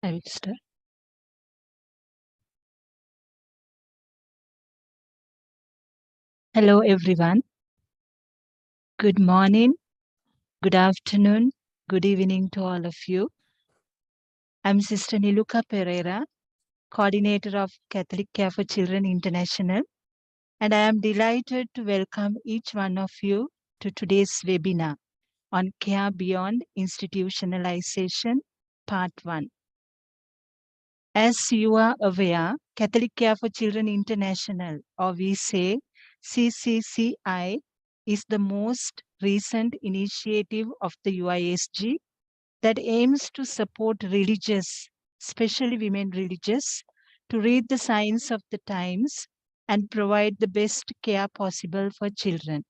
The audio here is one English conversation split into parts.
I will start. Hello, everyone. Good morning, good afternoon, good evening to all of you. I'm Sister Niluka Pereira, Coordinator of Catholic Care for Children International, and I am delighted to welcome each one of you to today's webinar on Care Beyond Institutionalization, Part 1. As you are aware, Catholic Care for Children International, or we say CCCI, is the most recent initiative of the UISG that aims to support religious, especially women religious, to read the signs of the times and provide the best care possible for children.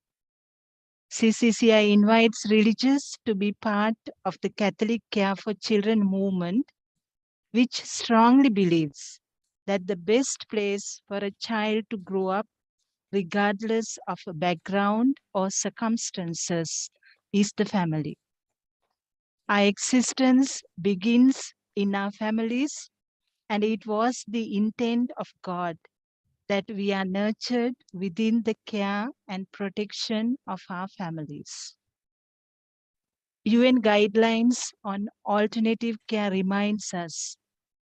CCCI invites religious to be part of the Catholic Care for Children movement, which strongly believes that the best place for a child to grow up, regardless of a background or circumstances, is the family. Our existence begins in our families, and it was the intent of God that we are nurtured within the care and protection of our families. UN guidelines on alternative care reminds us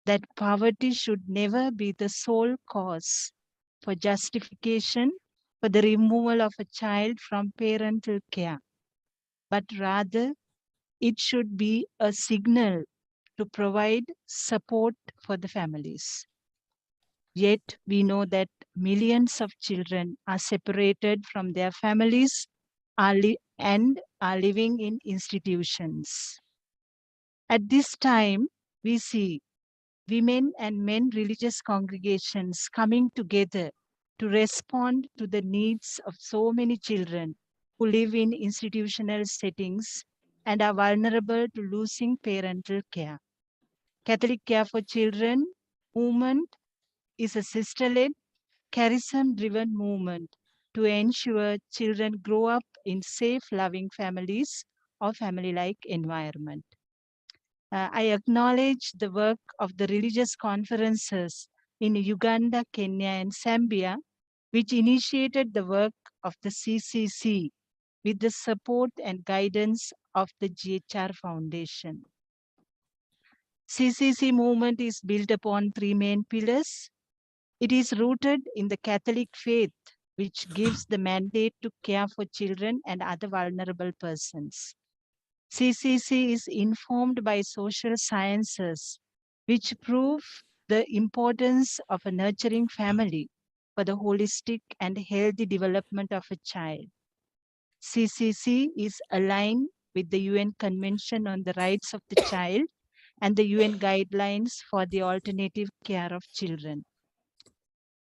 that poverty should never be the sole cause for justification for the removal of a child from parental care, but rather it should be a signal to provide support for the families. Yet we know that millions of children are separated from their families and are living in institutions. At this time, we see women and men religious congregations coming together to respond to the needs of so many children who live in institutional settings and are vulnerable to losing parental care. Catholic Care for Children movement is a sister-led, charism-driven movement to ensure children grow up in safe, loving families or family-like environment. I acknowledge the work of the religious conferences in Uganda, Kenya, and Zambia, which initiated the work of the CCC with the support and guidance of the GHR Foundation. CCC movement is built upon three main pillars. It is rooted in the Catholic faith, which gives the mandate to care for children and other vulnerable persons. CCC is informed by social sciences, which prove the importance of a nurturing family for the holistic and healthy development of a child. CCC is aligned with the UN Convention on the Rights of the Child and the UN guidelines for the alternative care of children.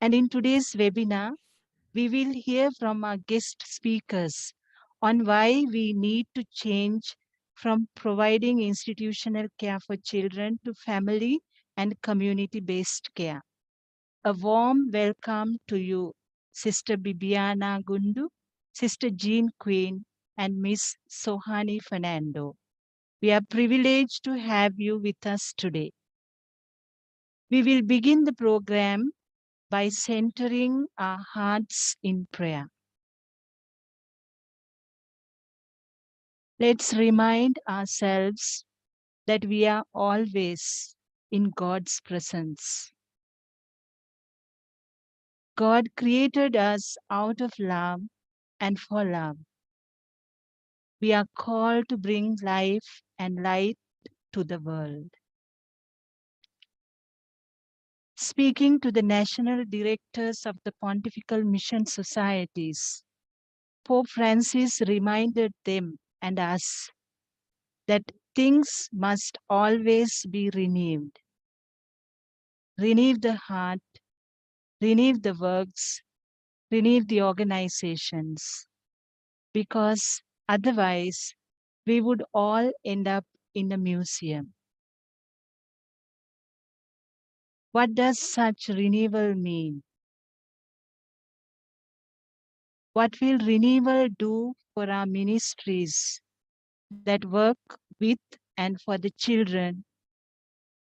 And in today's webinar, we will hear from our guest speakers on why we need to change from providing institutional care for children to family and community-based care. A warm welcome to you, Sister Bibiana Gundu, Sister Jean Queen, and Miss Sohani Fernando. We are privileged to have you with us today. We will begin the program by centering our hearts in prayer. Let's remind ourselves that we are always in God's presence. God created us out of love and for love. We are called to bring life and light to the world. Speaking to the national directors of the Pontifical Mission Societies, Pope Francis reminded them and us that things must always be renewed. Renew the heart, renew the works, renew the organizations, because otherwise we would all end up in a museum. What does such renewal mean? What will renewal do for our ministries that work with and for the children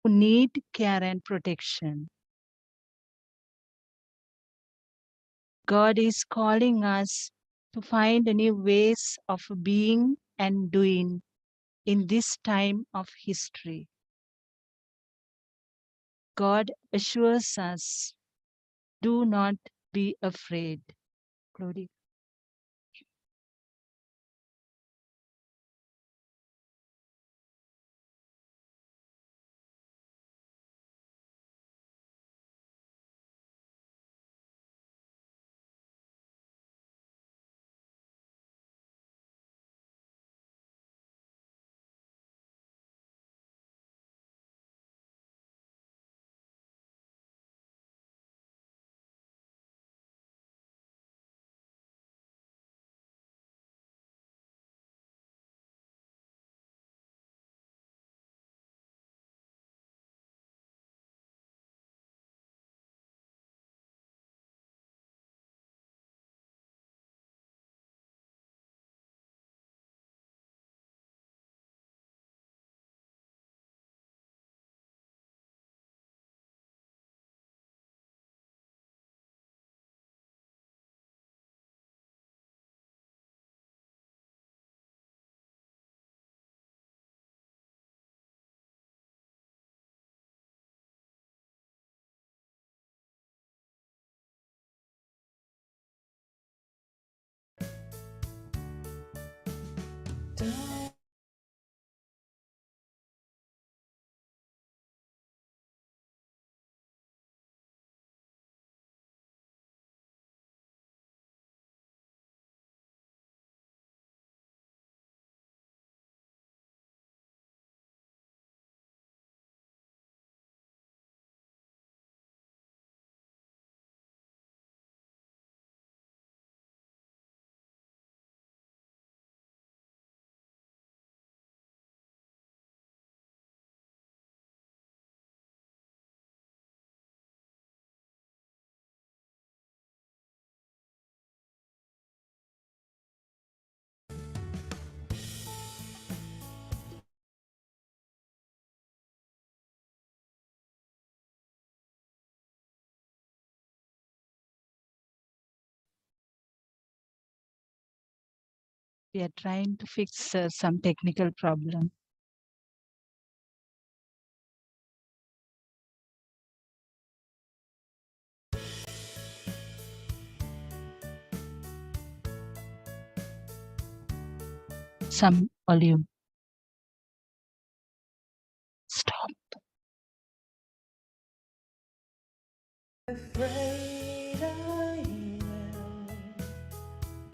who need care and protection. God is calling us to find new ways of being and doing in this time of history. God assures us, do not be afraid. Claudia. We are trying to fix some technical problem. Some volume. Stop. Afraid I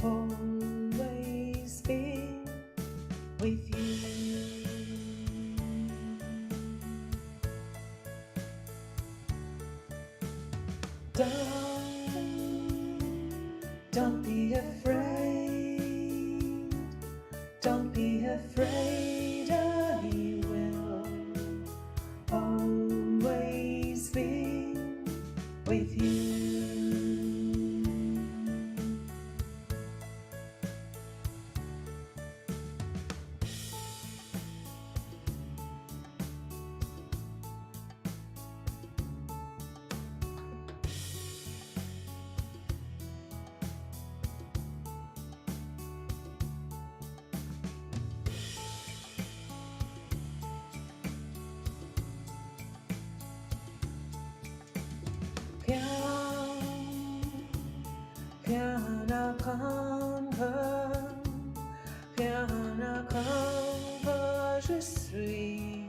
will always be with you. Don't be afraid. Don't be afraid. I will always be with you. Je suis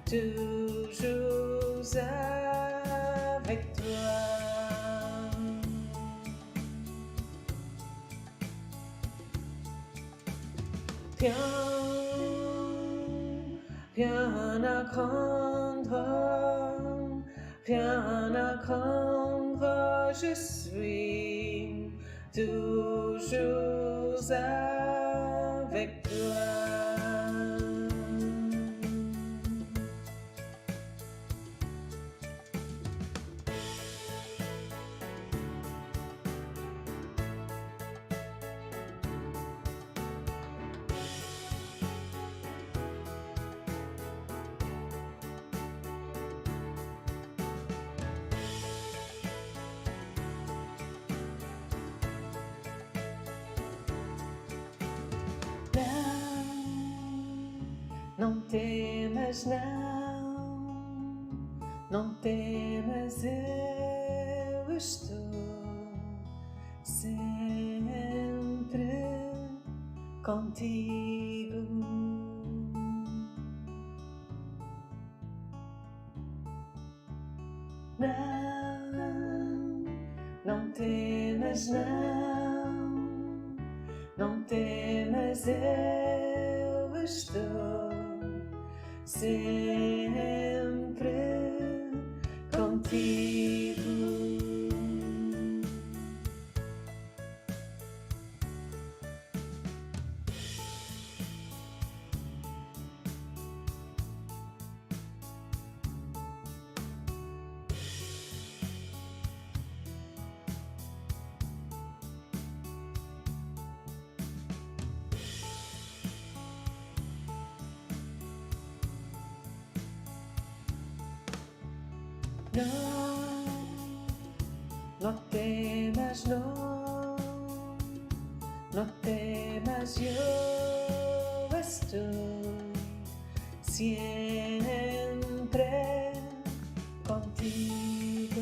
toujours avec toi. Rien à craindre, rien à craindre, je suis toujours avec toi. temas não temas, eu estou sempre contigo. Não temas, não temas, eu estou sempre contigo. No temas, no temas, yo estoy siempre contigo.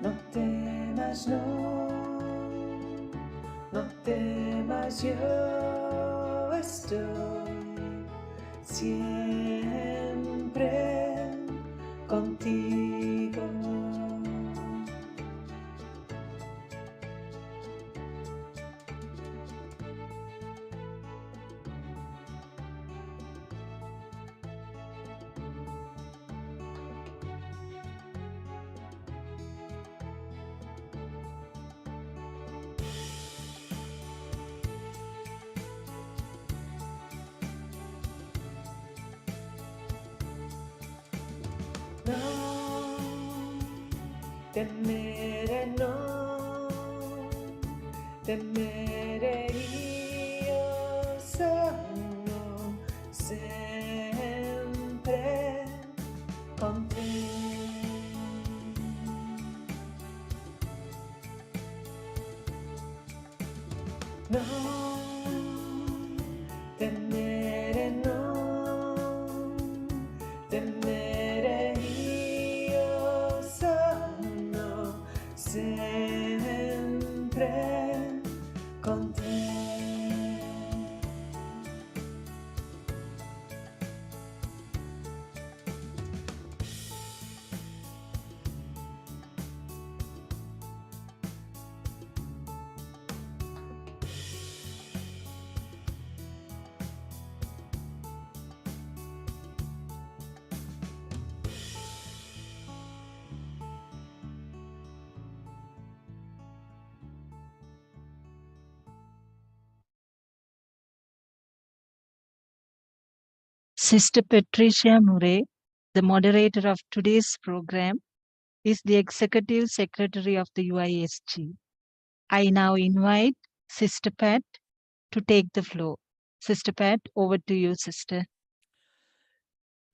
No temas, no temas, yo estoy siempre contigo. Temeré, io sono sempre con te. No temere, io sono sempre con te. Sister Patricia Murray, the moderator of today's program, is the Executive Secretary of the UISG. I now invite Sister Pat to take the floor. Sister Pat, over to you, Sister.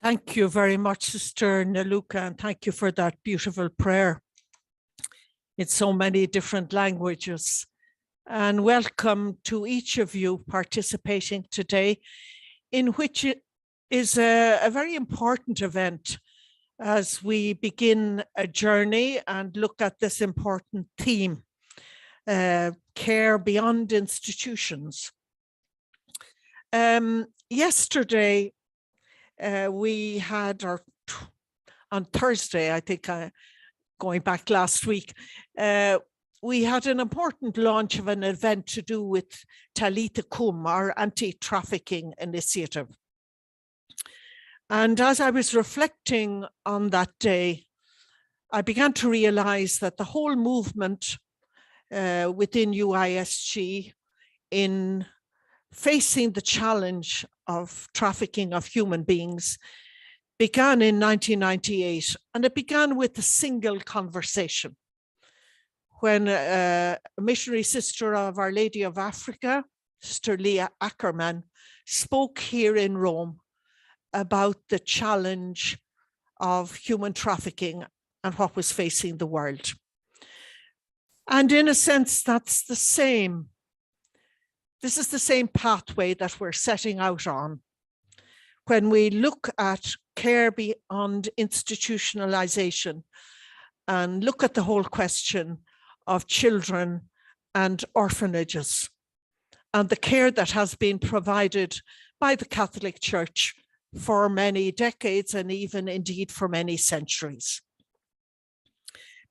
Thank you very much, Sister Naluka, and thank you for that beautiful prayer in so many different languages. And welcome to each of you participating today, in which it is a very important event as we begin a journey and look at this important theme, care beyond institutions. Yesterday, we had on Thursday, I think, going back last week, we had an important launch of an event to do with Talitha Kum, our anti-trafficking initiative. And as I was reflecting on that day, I began to realize that the whole movement within UISG in facing the challenge of trafficking of human beings began in 1998, and it began with a single conversation when a missionary sister of Our Lady of Africa, Sister Leah Ackerman, spoke here in Rome about the challenge of human trafficking and what was facing the world. And in a sense, that's the same. This is the same pathway that we're setting out on when we look at care beyond institutionalization and look at the whole question of children and orphanages and the care that has been provided by the Catholic Church for many decades and even indeed for many centuries.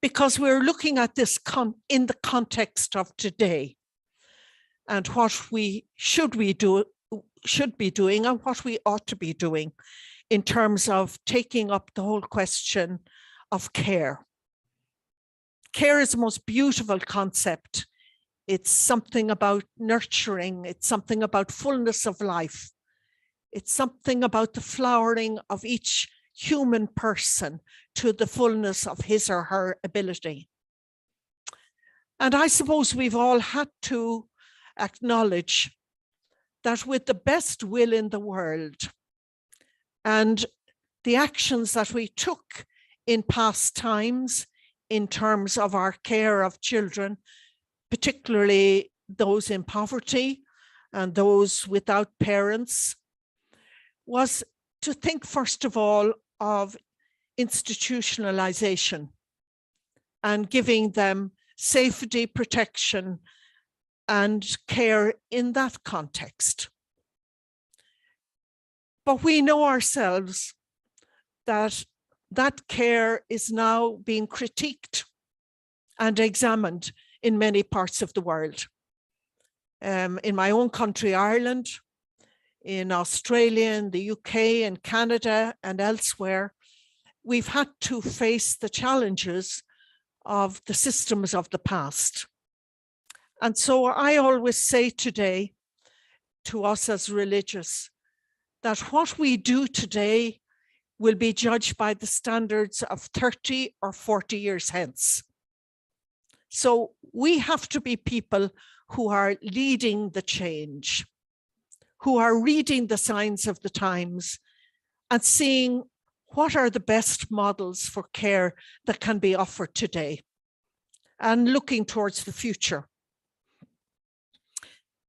Because we're looking at this in the context of today and what we should be doing and what we ought to be doing in terms of taking up the whole question of care. Care is the most beautiful concept. It's something about nurturing. It's something about fullness of life. It's something about the flowering of each human person to the fullness of his or her ability. And I suppose we've all had to acknowledge that with the best will in the world and the actions that we took in past times in terms of our care of children, particularly those in poverty and those without parents, was to think first of all of institutionalization and giving them safety, protection, and care in that context. But we know ourselves that that care is now being critiqued and examined in many parts of the world. In my own country, Ireland, in Australia, in the UK, and Canada, and elsewhere, we've had to face the challenges of the systems of the past. And so I always say today to us as religious that what we do today will be judged by the standards of 30 or 40 years hence. So we have to be people who are leading the change, who are reading the signs of the times and seeing what are the best models for care that can be offered today and looking towards the future.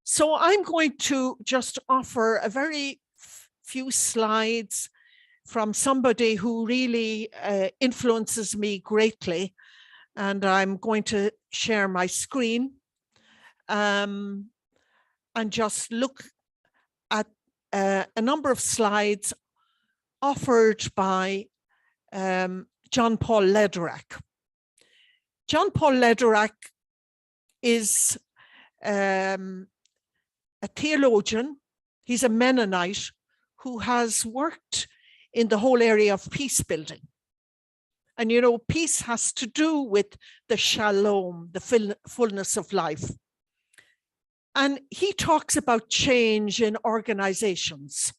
So I'm going to just offer a very few slides from somebody who really influences me greatly. And I'm going to share my screen and just look at a number of slides offered by John Paul Lederach. John Paul Lederach is a theologian. He's a Mennonite who has worked in the whole area of peace building. And you know, peace has to do with the shalom, the fullness of life. And he talks about change in organizations.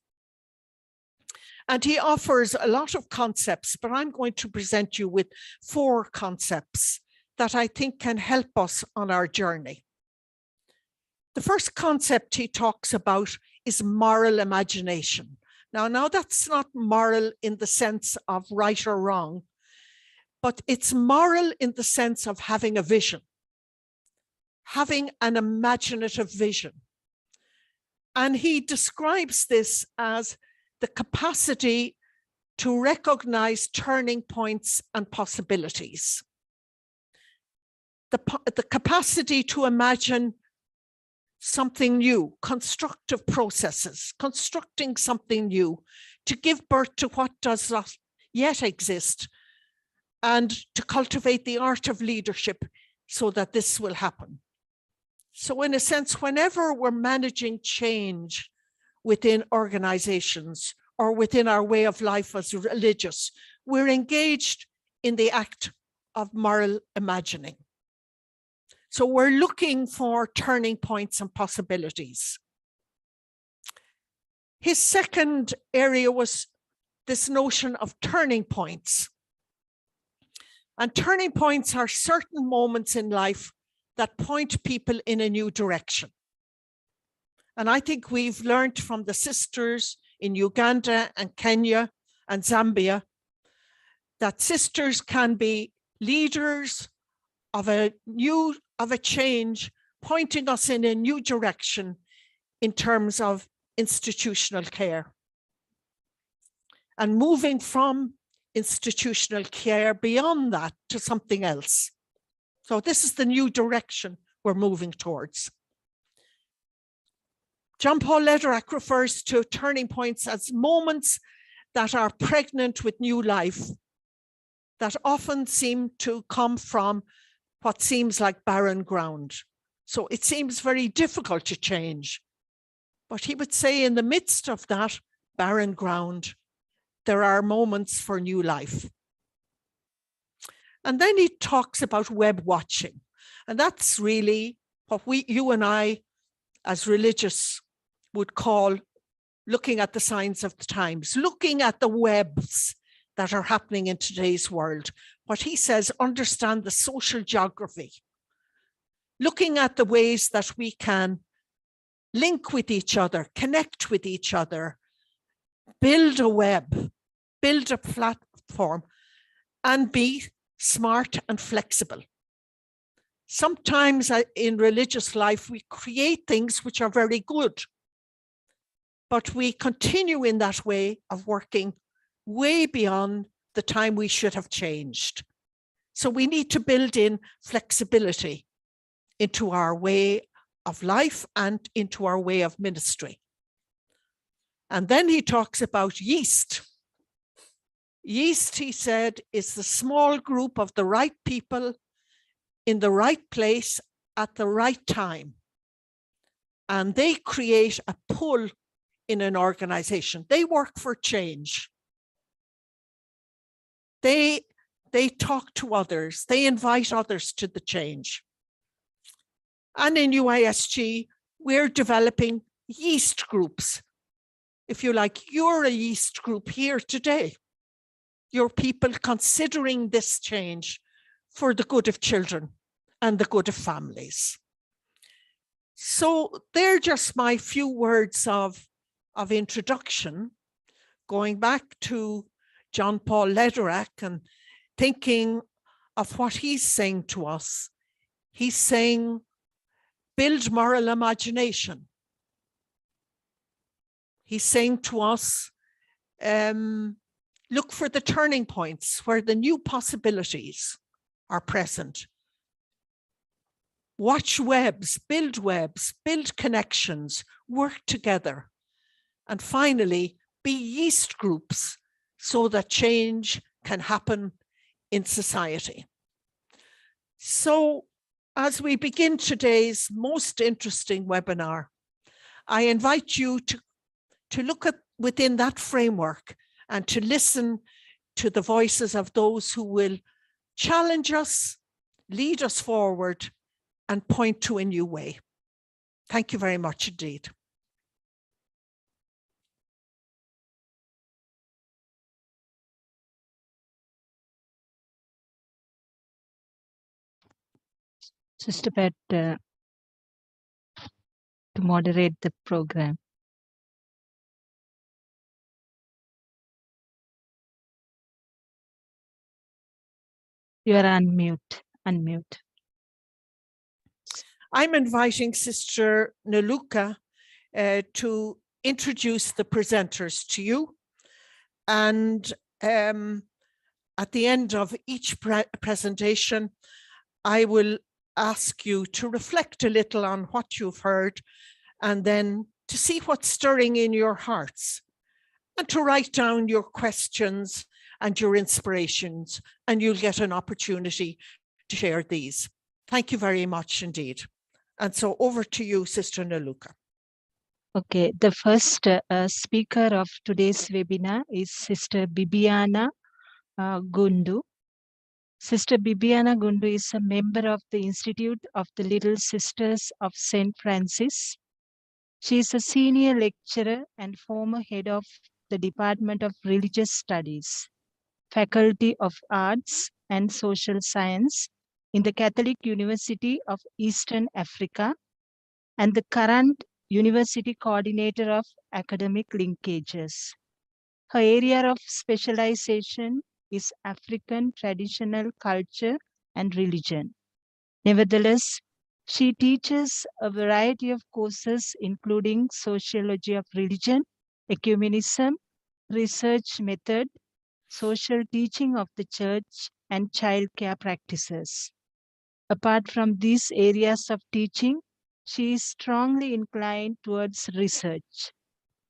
And he offers a lot of concepts, but I'm going to present you with 4 concepts that I think can help us on our journey. The first concept he talks about is moral imagination. Now that's not moral in the sense of right or wrong, but it's moral in the sense of having a vision, having an imaginative vision. And he describes this as the capacity to recognize turning points and possibilities. The capacity to imagine something new, constructive processes, constructing something new, to give birth to what does not yet exist, and to cultivate the art of leadership so that this will happen. So in a sense, whenever we're managing change within organizations or within our way of life as religious, we're engaged in the act of moral imagining. So we're looking for turning points and possibilities. His second area was this notion of turning points. And turning points are certain moments in life that point people in a new direction. And I think we've learned from the sisters in Uganda and Kenya and Zambia that sisters can be leaders of a change, pointing us in a new direction in terms of institutional care, and moving from institutional care beyond that to something else. So this is the new direction we're moving towards. John Paul Lederach refers to turning points as moments that are pregnant with new life, that often seem to come from what seems like barren ground. So it seems very difficult to change. But he would say in the midst of that barren ground, there are moments for new life. And then he talks about web watching. And that's really what you and I, as religious, would call looking at the signs of the times, looking at the webs that are happening in today's world. What he says, understand the social geography, looking at the ways that we can link with each other, connect with each other, build a web, build a platform, and be smart and flexible. Sometimes in religious life, we create things which are very good, but we continue in that way of working way beyond the time we should have changed. So we need to build in flexibility into our way of life and into our way of ministry. And then he talks about yeast. Yeast, he said, is the small group of the right people in the right place at the right time. And they create a pull in an organization. They work for change. They talk to others. They invite others to the change. And in UISG, we're developing yeast groups. If you like, you're a yeast group here today. You're people considering this change for the good of children and the good of families. So they're just my few words of introduction, going back to John Paul Lederach and thinking of what he's saying to us. He's saying, build moral imagination. He's saying to us, look for the turning points where the new possibilities are present. Watch webs, build connections, work together. And finally, be yeast groups so that change can happen in society. So as we begin today's most interesting webinar, I invite you to look at within that framework and to listen to the voices of those who will challenge us, lead us forward, and point to a new way. Thank you very much indeed. Sister Pat, to moderate the program. You are unmute. I'm inviting Sister Naluka to introduce the presenters to you. And at the end of each presentation, I will ask you to reflect a little on what you've heard and then to see what's stirring in your hearts and to write down your questions and your inspirations, and you'll get an opportunity to share these. Thank you very much indeed. And so over to you, Sister Naluka. Okay, the first speaker of today's webinar is Sister Bibiana Gundu. Sister Bibiana Gundu is a member of the Institute of the Little Sisters of St. Francis. She is a senior lecturer and former head of the Department of Religious Studies, Faculty of Arts and Social Science in the Catholic University of Eastern Africa, and the current University Coordinator of Academic Linkages. Her area of specialization is African traditional culture and religion. Nevertheless, she teaches a variety of courses, including sociology of religion, ecumenism, research method, social teaching of the church, and child care practices. Apart from these areas of teaching, she is strongly inclined towards research.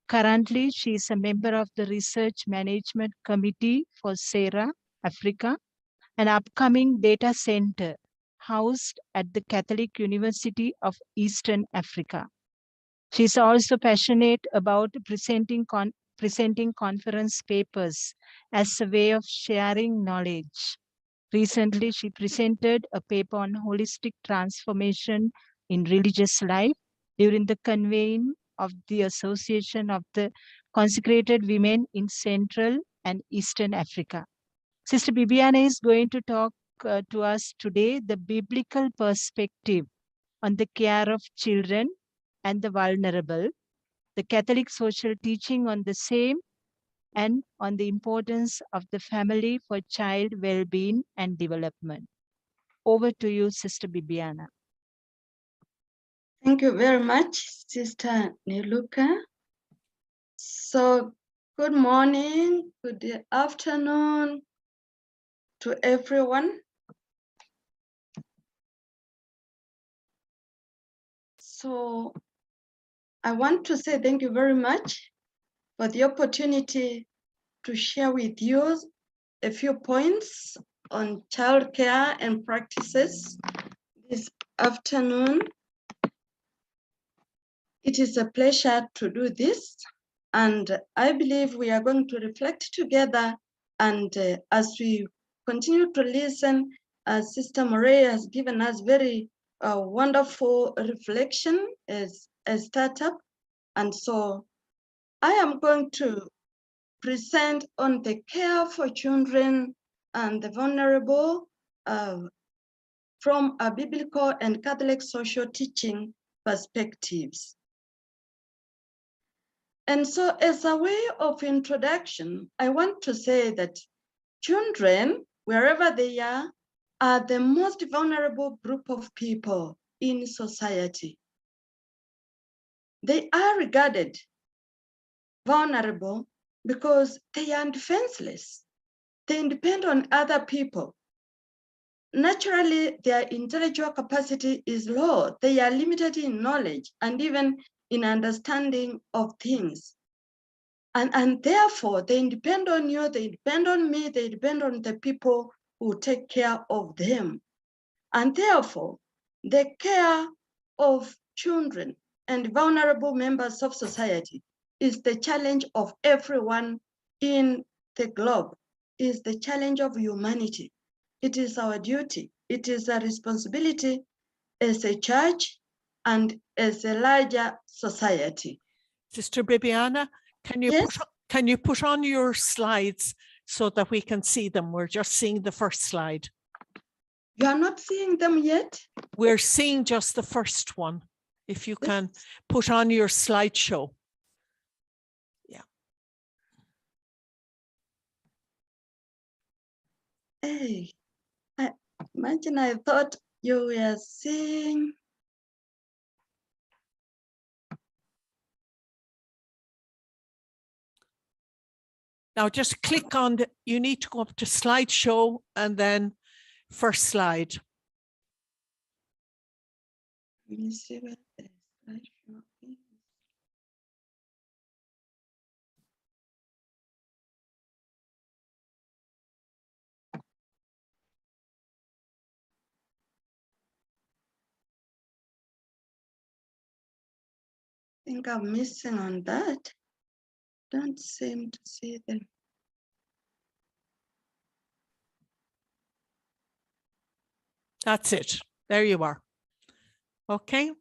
Currently, she is a member of the Research Management Committee for SERA, Africa, an upcoming data center housed at the Catholic University of Eastern Africa. She is also passionate about presenting conference papers as a way of sharing knowledge. Recently, she presented a paper on holistic transformation in religious life during the convene of the Association of the Consecrated Women in Central and Eastern Africa. Sister Bibiana is going to talk to us today the biblical perspective on the care of children and the vulnerable, the Catholic social teaching on the same, and on the importance of the family for child well-being and development. Over to you, Sister Bibiana. Thank you very much, Sister Niluka. So, good morning, good afternoon to everyone. So, I want to say thank you very much for the opportunity to share with you a few points on childcare and practices this afternoon. It is a pleasure to do this, and I believe we are going to reflect together, and as we continue to listen, Sister Maria has given us very wonderful reflection as a startup, and so I am going to present on the care for children and the vulnerable from a biblical and Catholic social teaching perspectives. And so as a way of introduction, I want to say that children, wherever they are the most vulnerable group of people in society. They are regarded vulnerable because they are defenseless. They depend on other people. Naturally, their intellectual capacity is low. They are limited in knowledge and even in understanding of things. And therefore, they depend on you, they depend on me, they depend on the people who take care of them. And therefore, the care of children and vulnerable members of society is the challenge of everyone in the globe, is the challenge of humanity. It is our duty. It is a responsibility as a church and as a larger society. Sister Bibiana, can you put on your slides so that we can see them? We're just seeing the first slide. You are not seeing them yet? We're seeing just the first one. If you can put on your slideshow. Yeah. Hey, I thought you were seeing. Now just click on you need to go up to slideshow and then first slide. Let me see where the slideshow is. I think I'm missing on that. Don't seem to see them. That's it. There you are. Okay.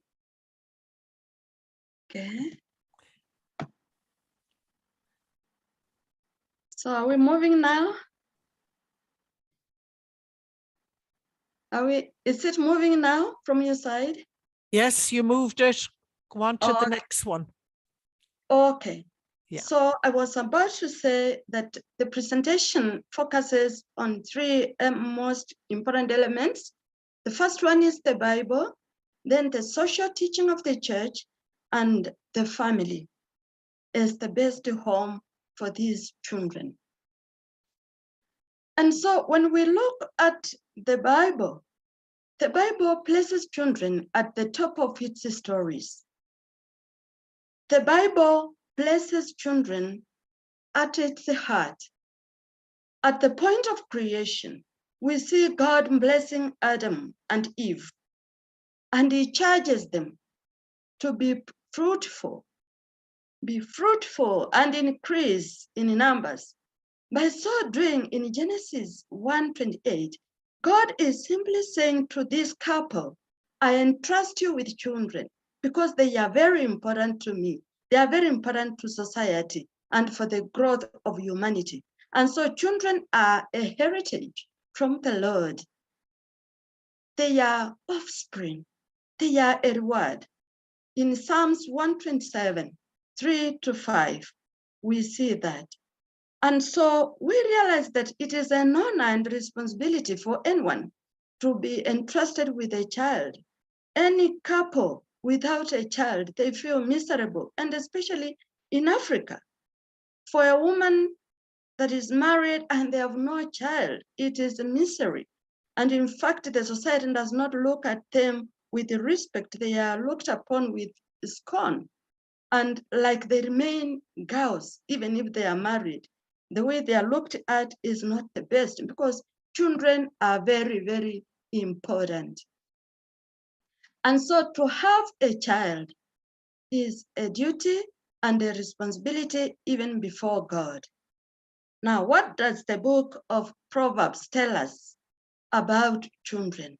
Okay. So are we moving now? Is it moving now from your side? Yes, you moved it. Go on to the next one. Okay. Yeah. So I was about to say that the presentation focuses on three most important elements. The first one is the Bible, then the social teaching of the church, and the family is the best home for these children. And so when we look at the Bible places children at the top of its stories. The Bible places children at its heart. At the point of creation, we see God blessing Adam and Eve, and he charges them to be fruitful and increase in numbers. By so doing, in Genesis 1:28, God is simply saying to this couple, I entrust you with children because they are very important to me. They are very important to society and for the growth of humanity. And so children are a heritage from the Lord. They are offspring. They are a reward. In Psalms 127, 3-5, we see that. And so we realize that it is an honor and responsibility for anyone to be entrusted with a child. Any couple without a child, they feel miserable, and especially in Africa. For a woman that is married and they have no child, it is a misery. And in fact, the society does not look at them with respect. They are looked upon with scorn. And like they remain girls, even if they are married, the way they are looked at is not the best because children are very, very important. And so to have a child is a duty and a responsibility even before God. Now, what does the book of Proverbs tell us about children?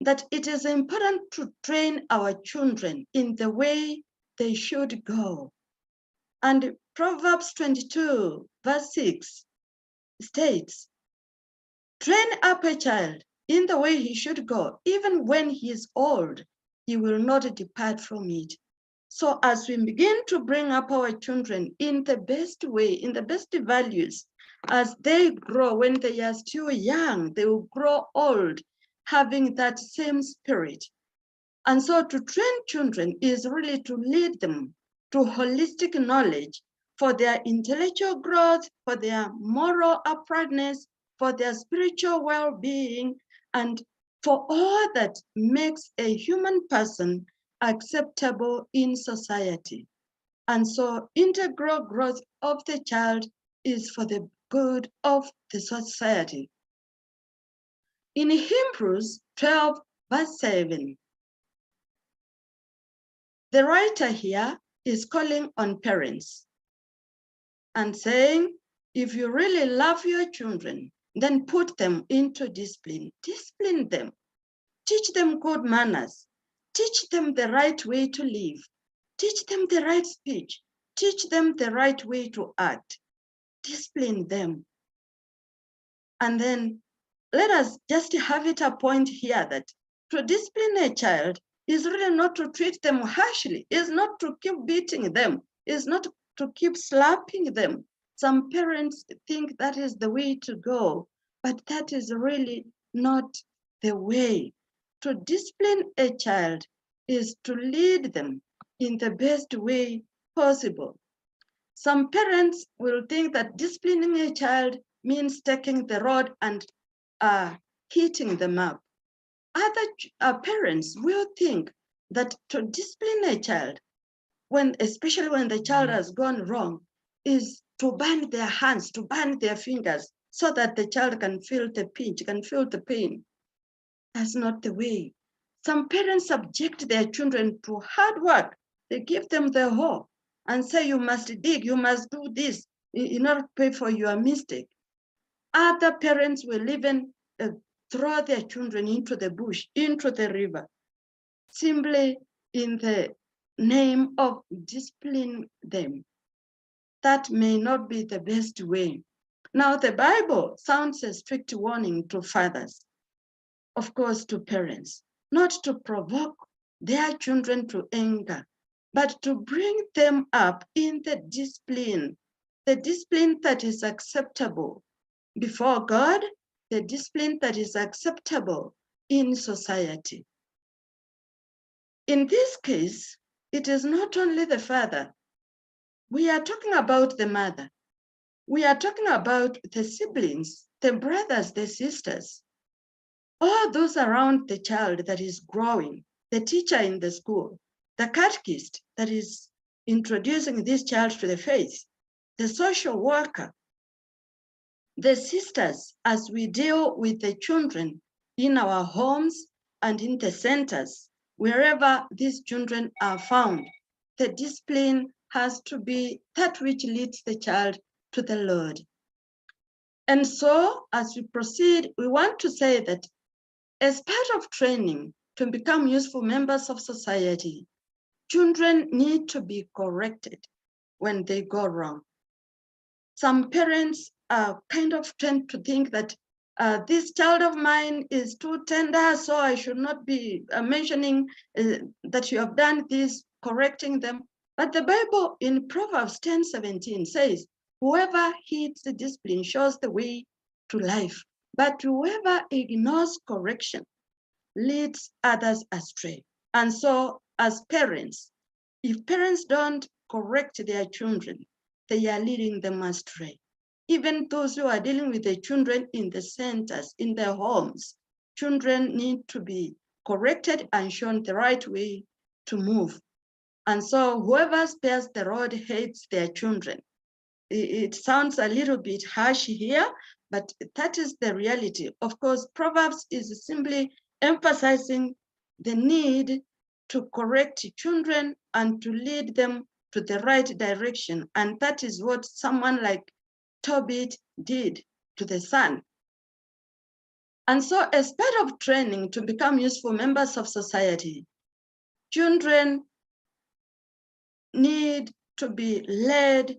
That it is important to train our children in the way they should go. And Proverbs 22, verse 6 states, train up a child in the way he should go. Even when he is old, he will not depart from it. So as we begin to bring up our children in the best way, in the best values, as they grow, when they are still young, they will grow old, having that same spirit. And so to train children is really to lead them to holistic knowledge for their intellectual growth, for their moral uprightness, for their spiritual well-being, and for all that makes a human person acceptable in society. And so integral growth of the child is for the good of the society. In Hebrews 12, verse 7, the writer here is calling on parents and saying, if you really love your children, then put them into discipline. Discipline them. Teach them good manners. Teach them the right way to live. Teach them the right speech. Teach them the right way to act. Discipline them. And then let us just have it a point here that to discipline a child is really not to treat them harshly, is not to keep beating them, is not to keep slapping them. Some parents think that is the way to go, but that is really not the way. To discipline a child is to lead them in the best way possible. Some parents will think that disciplining a child means taking the rod and hitting them up. Other parents will think that to discipline a child, especially when the child has gone wrong, is to burn their hands, to burn their fingers, so that the child can feel the pinch, can feel the pain. That's not the way. Some parents subject their children to hard work. They give them the hoe and say, you must dig, you must do this in order to pay for your mistake. Other parents will even throw their children into the bush, into the river, simply in the name of disciplining them. That may not be the best way. Now, the Bible sounds a strict warning to fathers, of course, to parents, not to provoke their children to anger, but to bring them up in the discipline that is acceptable before God, the discipline that is acceptable in society. In this case, it is not only the father. We are talking about the mother. We are talking about the siblings, the brothers, the sisters, all those around the child that is growing, the teacher in the school, the catechist that is introducing this child to the faith, the social worker, the sisters as we deal with the children in our homes and in the centers, wherever these children are found. The discipline has to be that which leads the child to the Lord. And so as we proceed, we want to say that as part of training to become useful members of society, children need to be corrected when they go wrong. Some parents kind of tend to think that this child of mine is too tender, so I should not be mentioning that you have done this, correcting them. But the Bible in Proverbs 10:17 says, whoever heeds the discipline shows the way to life, but whoever ignores correction leads others astray. And so as parents, if parents don't correct their children, they are leading them astray. Even those who are dealing with the children in the centers, in their homes, children need to be corrected and shown the right way to move. And so whoever spares the rod hates their children. It sounds a little bit harsh here, but that is the reality. Of course, Proverbs is simply emphasizing the need to correct children and to lead them to the right direction. And that is what someone like Tobit did to the son. And so as part of training to become useful members of society, children need to be led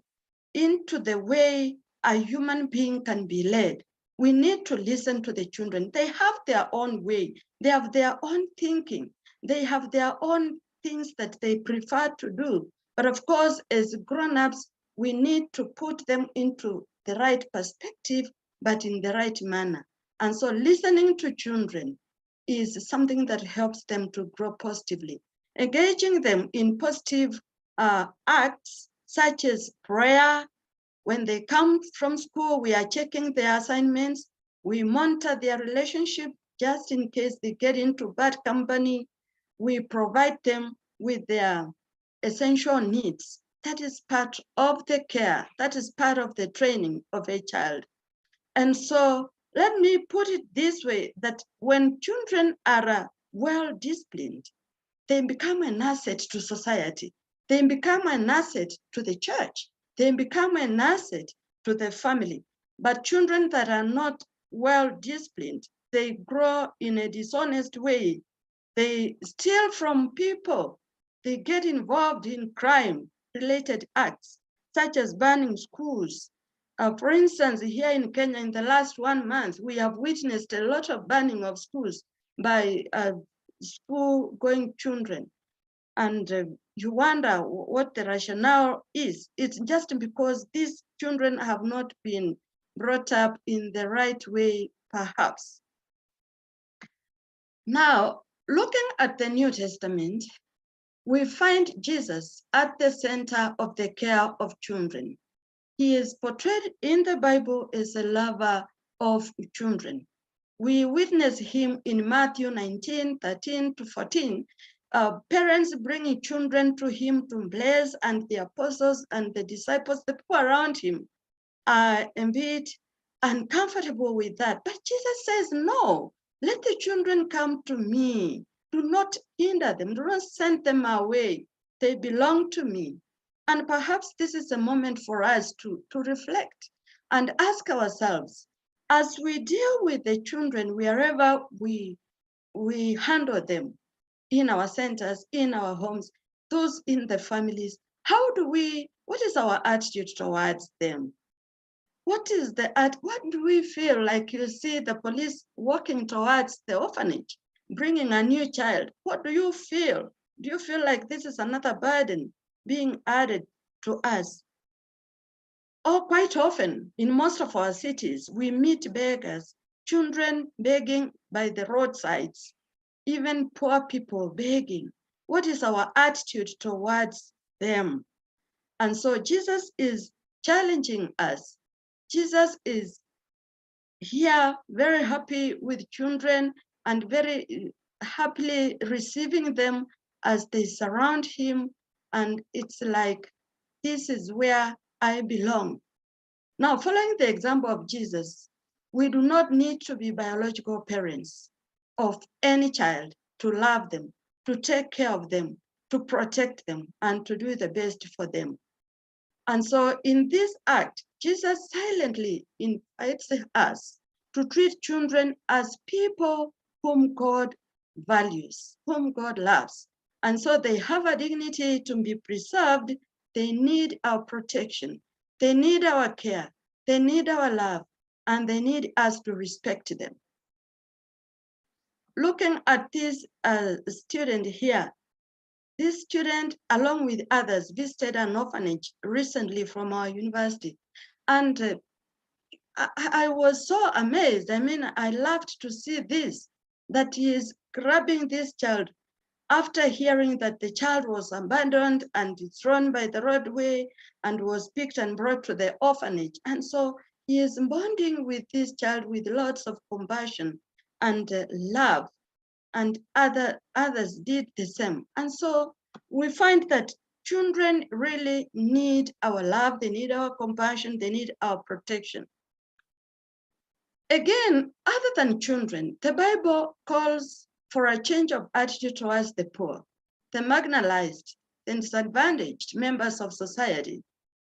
into the way a human being can be led. We need to listen to the children. They have their own way. They have their own thinking. They have their own things that they prefer to do. But of course, as grown-ups, we need to put them into the right perspective, but in the right manner. And so listening to children is something that helps them to grow positively. Engaging them in positive acts such as prayer. When they come from school, we are checking their assignments. We monitor their relationship just in case they get into bad company. We provide them with their essential needs. That is part of the care. That is part of the training of a child. And so let me put it this way, that when children are well disciplined, they become an asset to society. They become an asset to the church. They become an asset to the family. But children that are not well disciplined, they grow in a dishonest way. They steal from people. They get involved in crime-related acts, such as burning schools. For instance, here in Kenya, in the last 1 month, we have witnessed a lot of burning of schools by school-going children. And you wonder what the rationale is. It's just because these children have not been brought up in the right way, perhaps. Now, looking at the New Testament, we find Jesus at the center of the care of children. He is portrayed in the Bible as a lover of children. We witness him in Matthew 19:13-14, parents bringing children to him to bless, and the apostles and the disciples, the people around him, are a bit uncomfortable with that. But Jesus says, no, let the children come to me. Do not hinder them, do not send them away. They belong to me. And perhaps this is a moment for us to reflect and ask ourselves, as we deal with the children wherever we handle them, in our centers, in our homes, those in the families, what is our attitude towards them? What do we feel like? You see the police walking towards the orphanage, bringing a new child. What do you feel? Do you feel like this is another burden being added to us? Or quite often, in most of our cities, we meet beggars children begging by the roadsides, even poor people begging. What is our attitude towards them? And so Jesus is challenging us. Jesus is here very happy with children and very happily receiving them as they surround him. And it's like, this is where I belong. Now, following the example of Jesus, we do not need to be biological parents of any child to love them, to take care of them, to protect them, and to do the best for them. And so in this act, Jesus silently invites us to treat children as people whom God values, whom God loves. And so they have a dignity to be preserved. They need our protection. They need our care. They need our love. And they need us to respect them. Looking at this student here, this student, along with others, visited an orphanage recently from our university. And I was so amazed. I mean, I loved to see this, that he is grabbing this child after hearing that the child was abandoned and thrown by the roadway and was picked and brought to the orphanage. And so he is bonding with this child with lots of compassion and love. And others did the same. And so we find that children really need our love, they need our compassion, they need our protection. Again, other than children, the Bible calls for a change of attitude towards the poor, the marginalized, the disadvantaged members of society,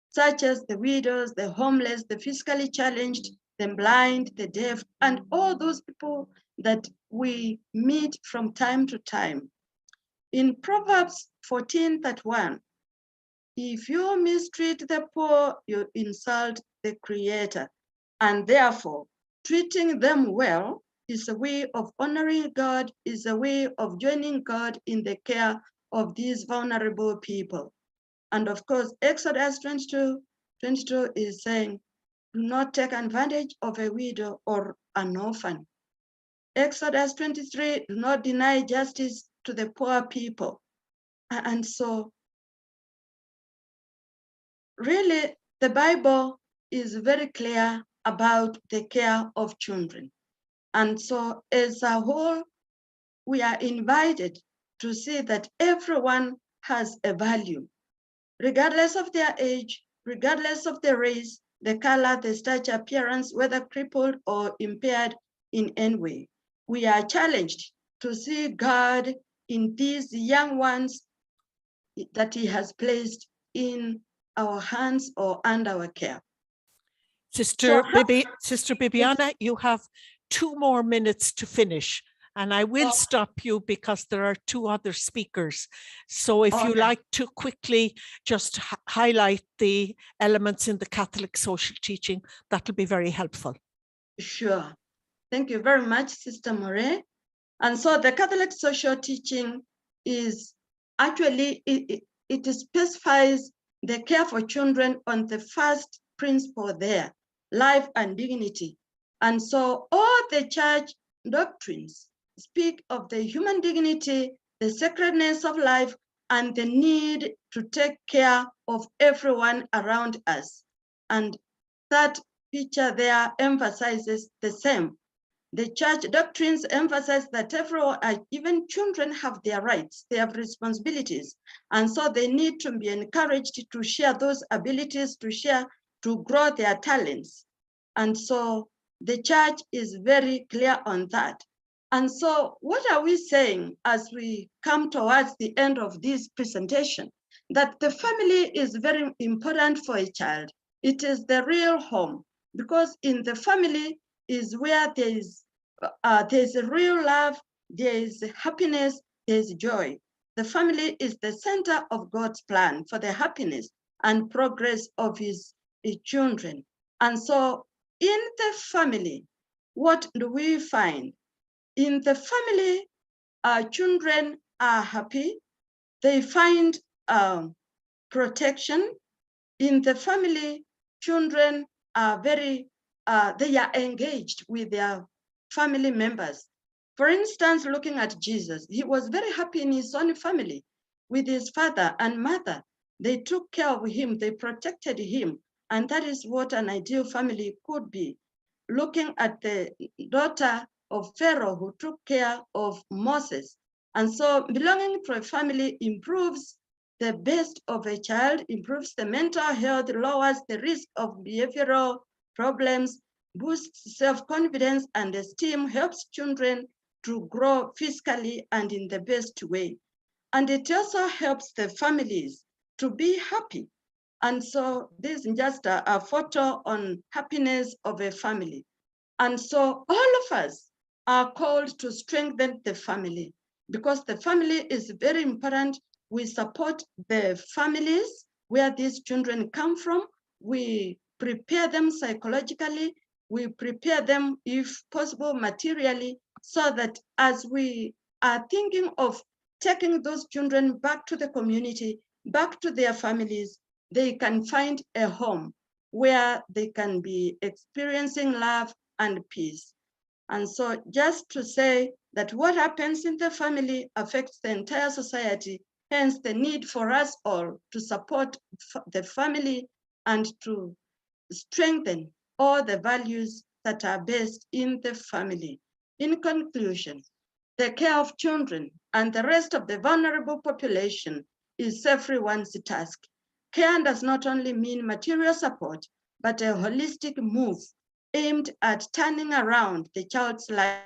such as the widows, the homeless, the physically challenged, the blind, the deaf, and all those people that we meet from time to time. In Proverbs 14:31, if you mistreat the poor, you insult the Creator, and therefore treating them well is a way of honoring God, is a way of joining God in the care of these vulnerable people. And of course, Exodus 22 is saying, do not take advantage of a widow or an orphan. Exodus 23, do not deny justice to the poor people. And so really the Bible is very clear about the care of children. And so as a whole, we are invited to see that everyone has a value, regardless of their age, regardless of their race, the color, the stature, appearance, whether crippled or impaired in any way. We are challenged to see God in these young ones that he has placed in our hands or under our care. Sister Bibiana, you have 2 more minutes to finish, and I will stop you because there are 2 other speakers. So if you like to quickly just highlight the elements in the Catholic social teaching, that'll be very helpful. Sure. Thank you very much, Sister Moray. And so the Catholic social teaching is actually, it specifies the care for children on the first principle there, life and dignity. And so all the church doctrines speak of the human dignity, the sacredness of life, and the need to take care of everyone around us. And that picture there emphasizes the same. The church doctrines emphasize that everyone, even children, have their rights, they have responsibilities. And so they need to be encouraged to share those abilities, to grow their talents. And so the church is very clear on that. And so what are we saying as we come towards the end of this presentation? That the family is very important for a child. It is the real home, because in the family is where there's a real love, there is happiness, there is joy. The family is the center of God's plan for the happiness and progress of his children. And so in the family, what do we find? In the family, children are happy. They find protection. In the family, children are they are engaged with their family members. For instance, looking at Jesus, he was very happy in his own family with his father and mother. They took care of him, they protected him, and that is what an ideal family could be. Looking at the daughter of Pharaoh who took care of Moses. And so belonging to a family improves the best of a child, improves the mental health, lowers the risk of behavioral problems, boosts self-confidence and esteem, helps children to grow physically and in the best way. And it also helps the families to be happy. And so this is just a photo on happiness of a family. And so all of us are called to strengthen the family because the family is very important. We support the families where these children come from. We prepare them psychologically. We prepare them, if possible, materially, so that as we are thinking of taking those children back to the community, back to their families, they can find a home where they can be experiencing love and peace. And so just to say that what happens in the family affects the entire society, hence the need for us all to support the family and to strengthen all the values that are based in the family. In conclusion, the care of children and the rest of the vulnerable population is everyone's task. Care does not only mean material support, but a holistic move aimed at turning around the child's life.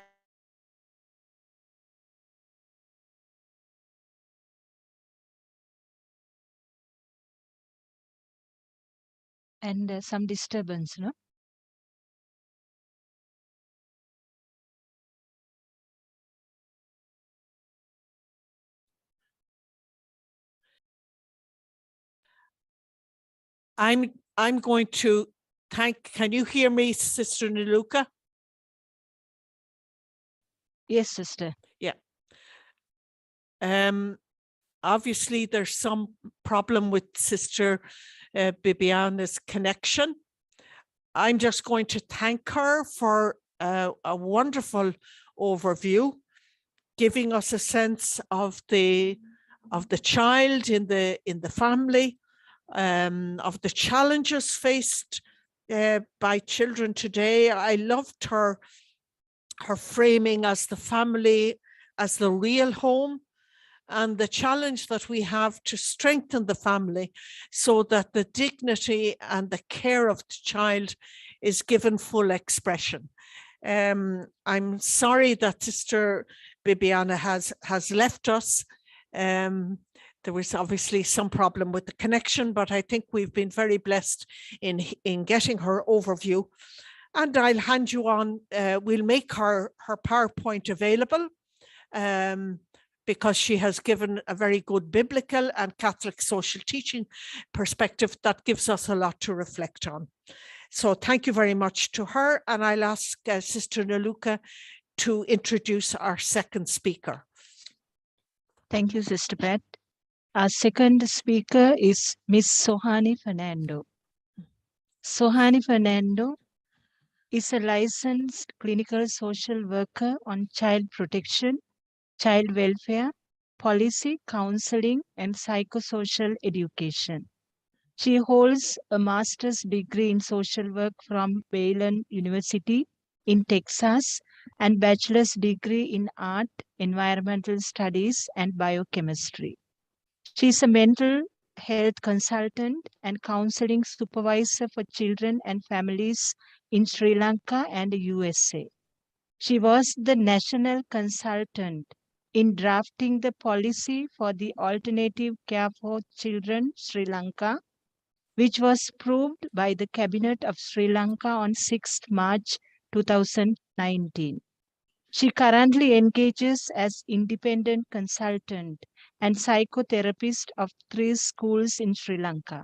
And some disturbance, no? I'm going to can you hear me, Sister Niluka? Yes, sister. Yeah. Obviously, there's some problem with Sister Bibiana's connection. I'm just going to thank her for a wonderful overview, giving us a sense of the child in the family, of the challenges faced by children today. I loved her framing as the family as the real home, and the challenge that we have to strengthen the family so that the dignity and the care of the child is given full expression. I'm sorry that Sister Bibiana has left us. There was obviously some problem with the connection, but I think we've been very blessed in getting her overview. And I'll hand you on. We'll make her PowerPoint available because she has given a very good biblical and Catholic social teaching perspective that gives us a lot to reflect on. So thank you very much to her. And I'll ask Sister Niluka to introduce our second speaker. Thank you, Sister Pat. Our second speaker is Miss Sohani Fernando. Sohani Fernando is a licensed clinical social worker on child protection, child welfare, policy, counseling, and psychosocial education. She holds a master's degree in social work from Baylor University in Texas and bachelor's degree in art, environmental studies, and biochemistry. She is a mental health consultant and counseling supervisor for children and families in Sri Lanka and the USA. She was the national consultant in drafting the policy for the Alternative Care for Children Sri Lanka, which was approved by the Cabinet of Sri Lanka on 6 March 2019. She currently engages as independent consultant and psychotherapist of 3 schools in Sri Lanka.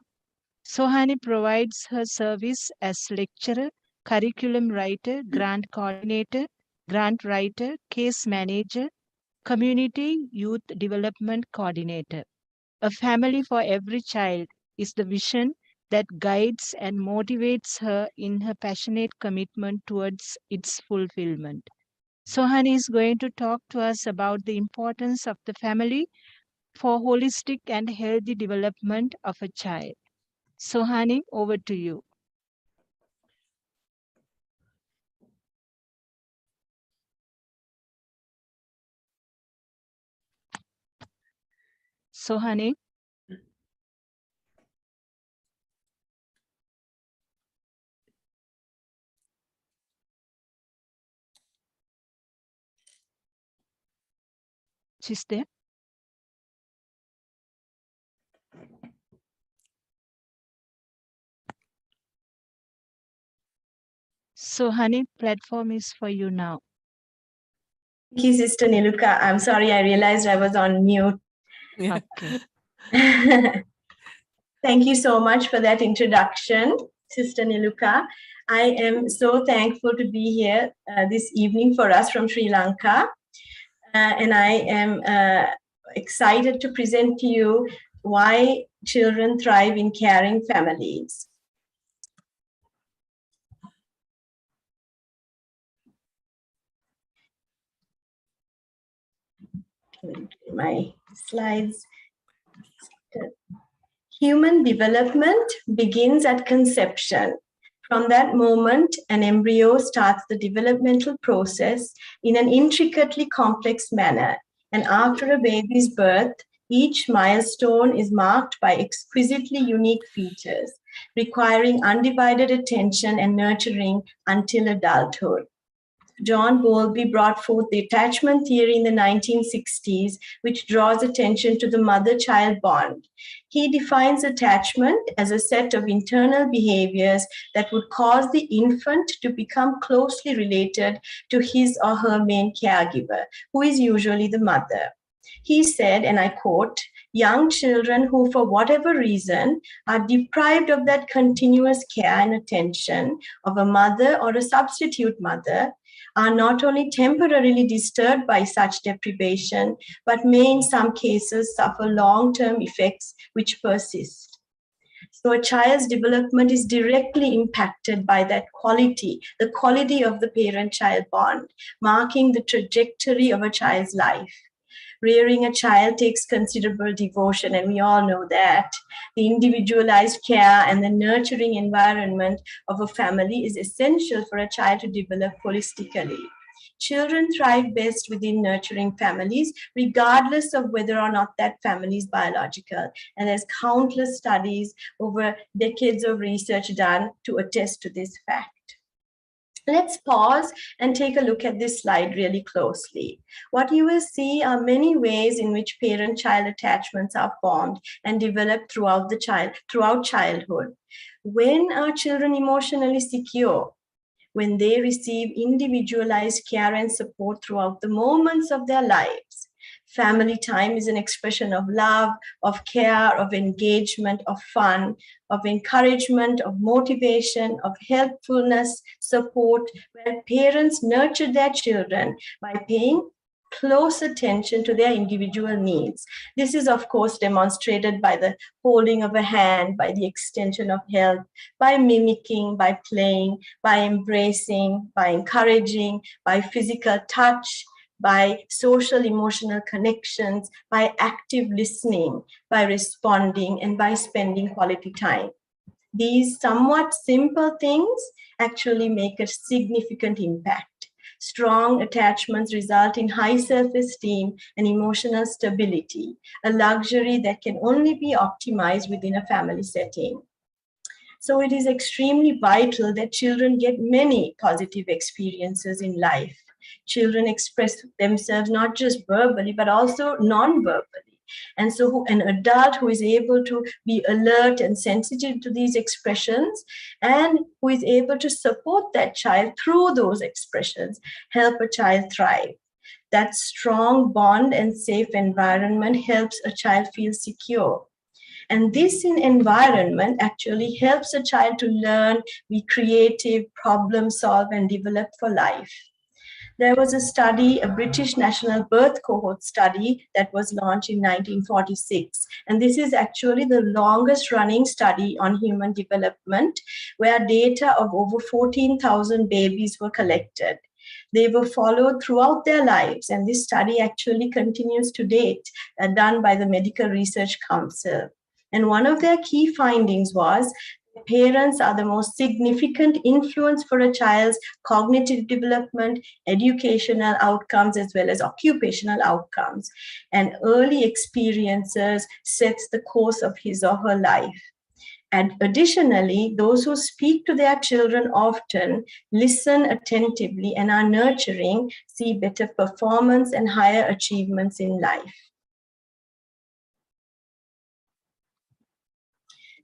Sohani provides her service as lecturer, curriculum writer, grant coordinator, grant writer, case manager, community youth development coordinator. A family for every child is the vision that guides and motivates her in her passionate commitment towards its fulfillment. Sohani is going to talk to us about the importance of the family for holistic and healthy development of a child. Sohani, over to you. Sohani. She's there. Sohani, platform is for you now. Thank you, Sister Niluka. I'm sorry, I realized I was on mute. Okay. Thank you so much for that introduction, Sister Niluka. I am so thankful to be here this evening for us from Sri Lanka. And I am excited to present to you why children thrive in caring families. My slides. Human development begins at conception. From that moment, an embryo starts the developmental process in an intricately complex manner. And after a baby's birth, each milestone is marked by exquisitely unique features, requiring undivided attention and nurturing until adulthood. John Bowlby brought forth the attachment theory in the 1960s, which draws attention to the mother-child bond. He defines attachment as a set of internal behaviors that would cause the infant to become closely related to his or her main caregiver, who is usually the mother. He said, and I quote, "Young children who, for whatever reason, are deprived of that continuous care and attention of a mother or a substitute mother are not only temporarily disturbed by such deprivation, but may in some cases suffer long-term effects which persist." So a child's development is directly impacted by that quality, the quality of the parent-child bond, marking the trajectory of a child's life. Rearing a child takes considerable devotion, and we all know that. The individualized care and the nurturing environment of a family is essential for a child to develop holistically. Children thrive best within nurturing families, regardless of whether or not that family is biological. And there's countless studies over decades of research done to attest to this fact. Let's pause and take a look at this slide really closely. What you will see are many ways in which parent-child attachments are formed and developed throughout childhood. When are children emotionally secure? When they receive individualized care and support throughout the moments of their lives. Family time is an expression of love, of care, of engagement, of fun, of encouragement, of motivation, of helpfulness, support, where parents nurture their children by paying close attention to their individual needs. This is, of course, demonstrated by the holding of a hand, by the extension of help, by mimicking, by playing, by embracing, by encouraging, by physical touch, by social emotional connections, by active listening, by responding, and by spending quality time. These somewhat simple things actually make a significant impact. Strong attachments result in high self-esteem and emotional stability, a luxury that can only be optimized within a family setting. So it is extremely vital that children get many positive experiences in life. Children express themselves not just verbally, but also non-verbally. And so an adult who is able to be alert and sensitive to these expressions and who is able to support that child through those expressions, help a child thrive. That strong bond and safe environment helps a child feel secure. And this environment actually helps a child to learn, be creative, problem solve, and develop for life. There was a study, a British National Birth Cohort study that was launched in 1946. And this is actually the longest running study on human development, where data of over 14,000 babies were collected. They were followed throughout their lives, and this study actually continues to date, done by the Medical Research Council. And one of their key findings was parents are the most significant influence for a child's cognitive development, educational outcomes, as well as occupational outcomes. And early experiences sets the course of his or her life. And additionally, those who speak to their children often, listen attentively, and are nurturing see better performance and higher achievements in life.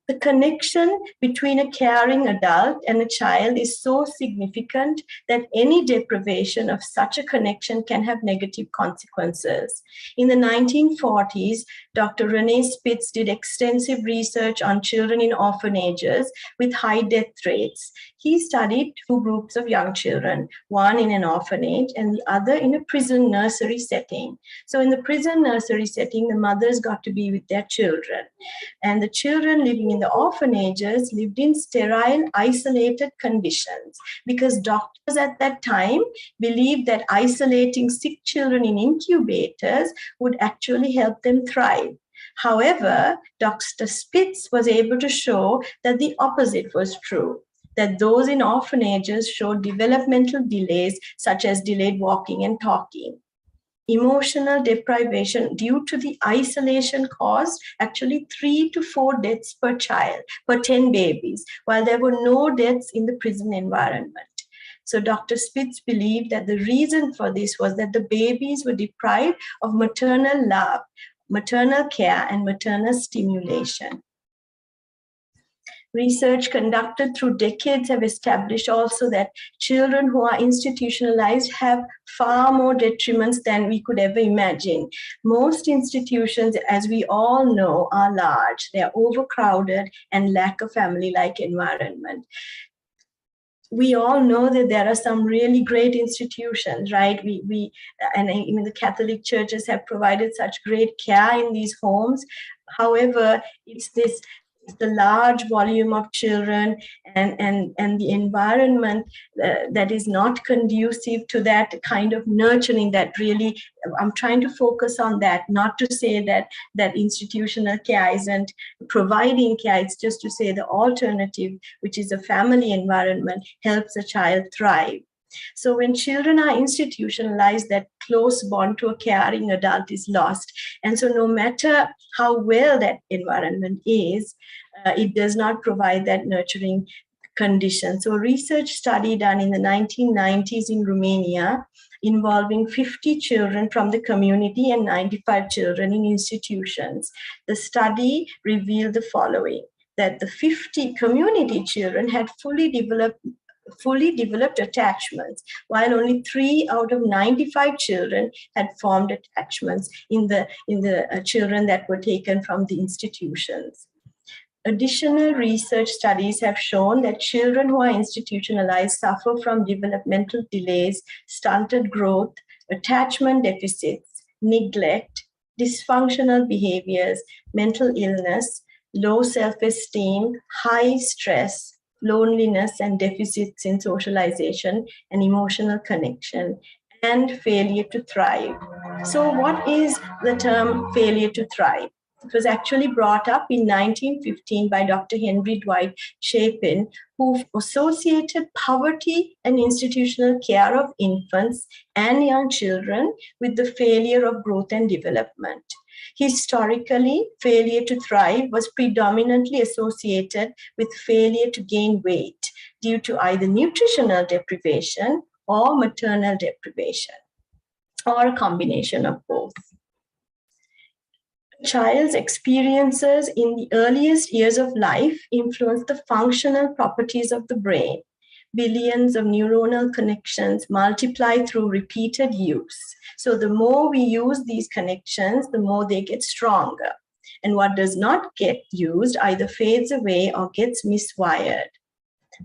The connection between a caring adult and a child is so significant that any deprivation of such a connection can have negative consequences. In the 1940s, Dr. Renee Spitz did extensive research on children in orphanages with high death rates. He studied two groups of young children, one in an orphanage and the other in a prison nursery setting. So in the prison nursery setting, the mothers got to be with their children. And the children living in the orphanages lived in sterile, isolated conditions because doctors at that time believed that isolating sick children in incubators would actually help them thrive. However, Dr. Spitz was able to show that the opposite was true, that those in orphanages showed developmental delays such as delayed walking and talking. Emotional deprivation due to the isolation caused actually 3 to 4 deaths per child, per 10 babies, while there were no deaths in the prison environment. So Dr. Spitz believed that the reason for this was that the babies were deprived of maternal love, maternal care, and maternal stimulation. Research conducted through decades have established also that children who are institutionalized have far more detriments than we could ever imagine. Most institutions, as we all know, are large. They are overcrowded and lack a family-like environment. We all know that there are some really great institutions, right? And even the Catholic churches have provided such great care in these homes. However, it's the large volume of children and the environment that is not conducive to that kind of nurturing that really, I'm trying to focus on that, not to say that institutional care isn't providing care, it's just to say the alternative, which is a family environment, helps a child thrive. So when children are institutionalized, that close bond to a caring adult is lost. And so no matter how well that environment is, it does not provide that nurturing condition. So a research study done in the 1990s in Romania involving 50 children from the community and 95 children in institutions. The study revealed the following, that the 50 community children had fully developed attachments, while only 3 out of 95 children had formed attachments in the children that were taken from the institutions. Additional research studies have shown that children who are institutionalized suffer from developmental delays, stunted growth, attachment deficits, neglect, dysfunctional behaviors, mental illness, low self-esteem, high stress, loneliness, and deficits in socialization and emotional connection, and failure to thrive. So what is the term failure to thrive? It was actually brought up in 1915 by Dr. Henry Dwight Chapin, who associated poverty and institutional care of infants and young children with the failure of growth and development. Historically, failure to thrive was predominantly associated with failure to gain weight due to either nutritional deprivation or maternal deprivation, or a combination of both. A child's experiences in the earliest years of life influence the functional properties of the brain. Billions of neuronal connections multiply through repeated use. So the more we use these connections, the more they get stronger. And what does not get used either fades away or gets miswired.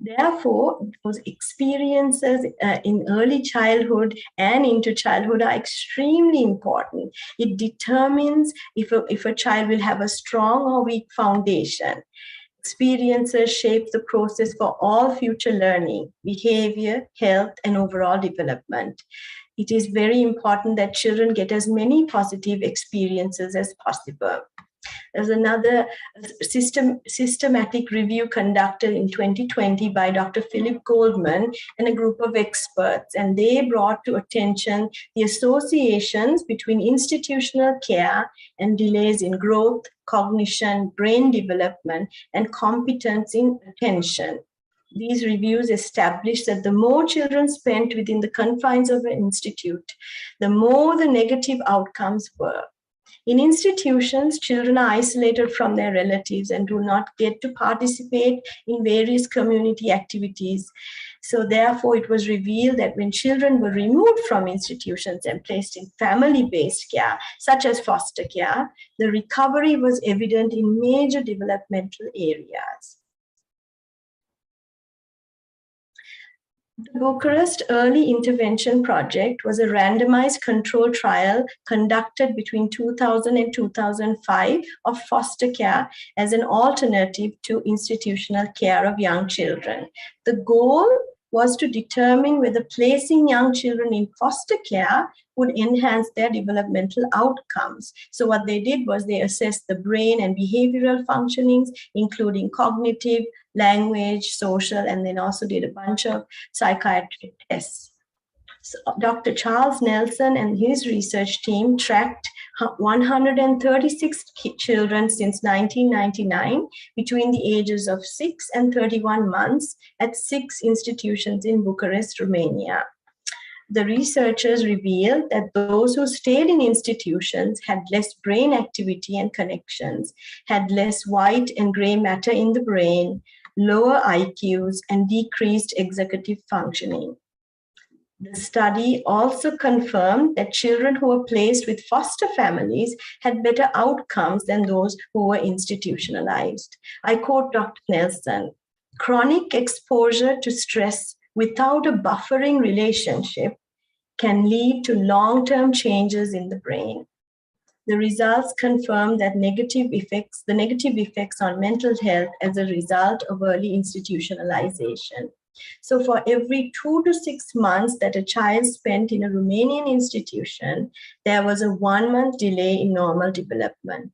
Therefore, those experiences in early childhood and into childhood are extremely important. It determines if a child will have a strong or weak foundation. Experiences shape the process for all future learning, behavior, health, and overall development. It is very important that children get as many positive experiences as possible. There's another systematic review conducted in 2020 by Dr. Philip Goldman and a group of experts, and they brought to attention the associations between institutional care and delays in growth, cognition, brain development, and competence in attention. These reviews established that the more children spent within the confines of an institute, the more the negative outcomes were. In institutions, children are isolated from their relatives and do not get to participate in various community activities. So therefore, it was revealed that when children were removed from institutions and placed in family-based care, such as foster care, the recovery was evident in major developmental areas. The Bucharest Early Intervention Project was a randomized control trial conducted between 2000 and 2005 of foster care as an alternative to institutional care of young children. The goal was to determine whether placing young children in foster care would enhance their developmental outcomes. So what they did was they assessed the brain and behavioral functionings, including cognitive, language, social, and then also did a bunch of psychiatric tests. So Dr. Charles Nelson and his research team tracked 136 children since 1999 between the ages of 6 and 31 months at 6 institutions in Bucharest, Romania. The researchers revealed that those who stayed in institutions had less brain activity and connections, had less white and gray matter in the brain, lower IQs, and decreased executive functioning. The study also confirmed that children who were placed with foster families had better outcomes than those who were institutionalized. I quote Dr. Nelson, "Chronic exposure to stress without a buffering relationship can lead to long-term changes in the brain. The results confirm that the negative effects on mental health as a result of early institutionalization. So for every 2 to 6 months that a child spent in a Romanian institution, there was a 1-month delay in normal development.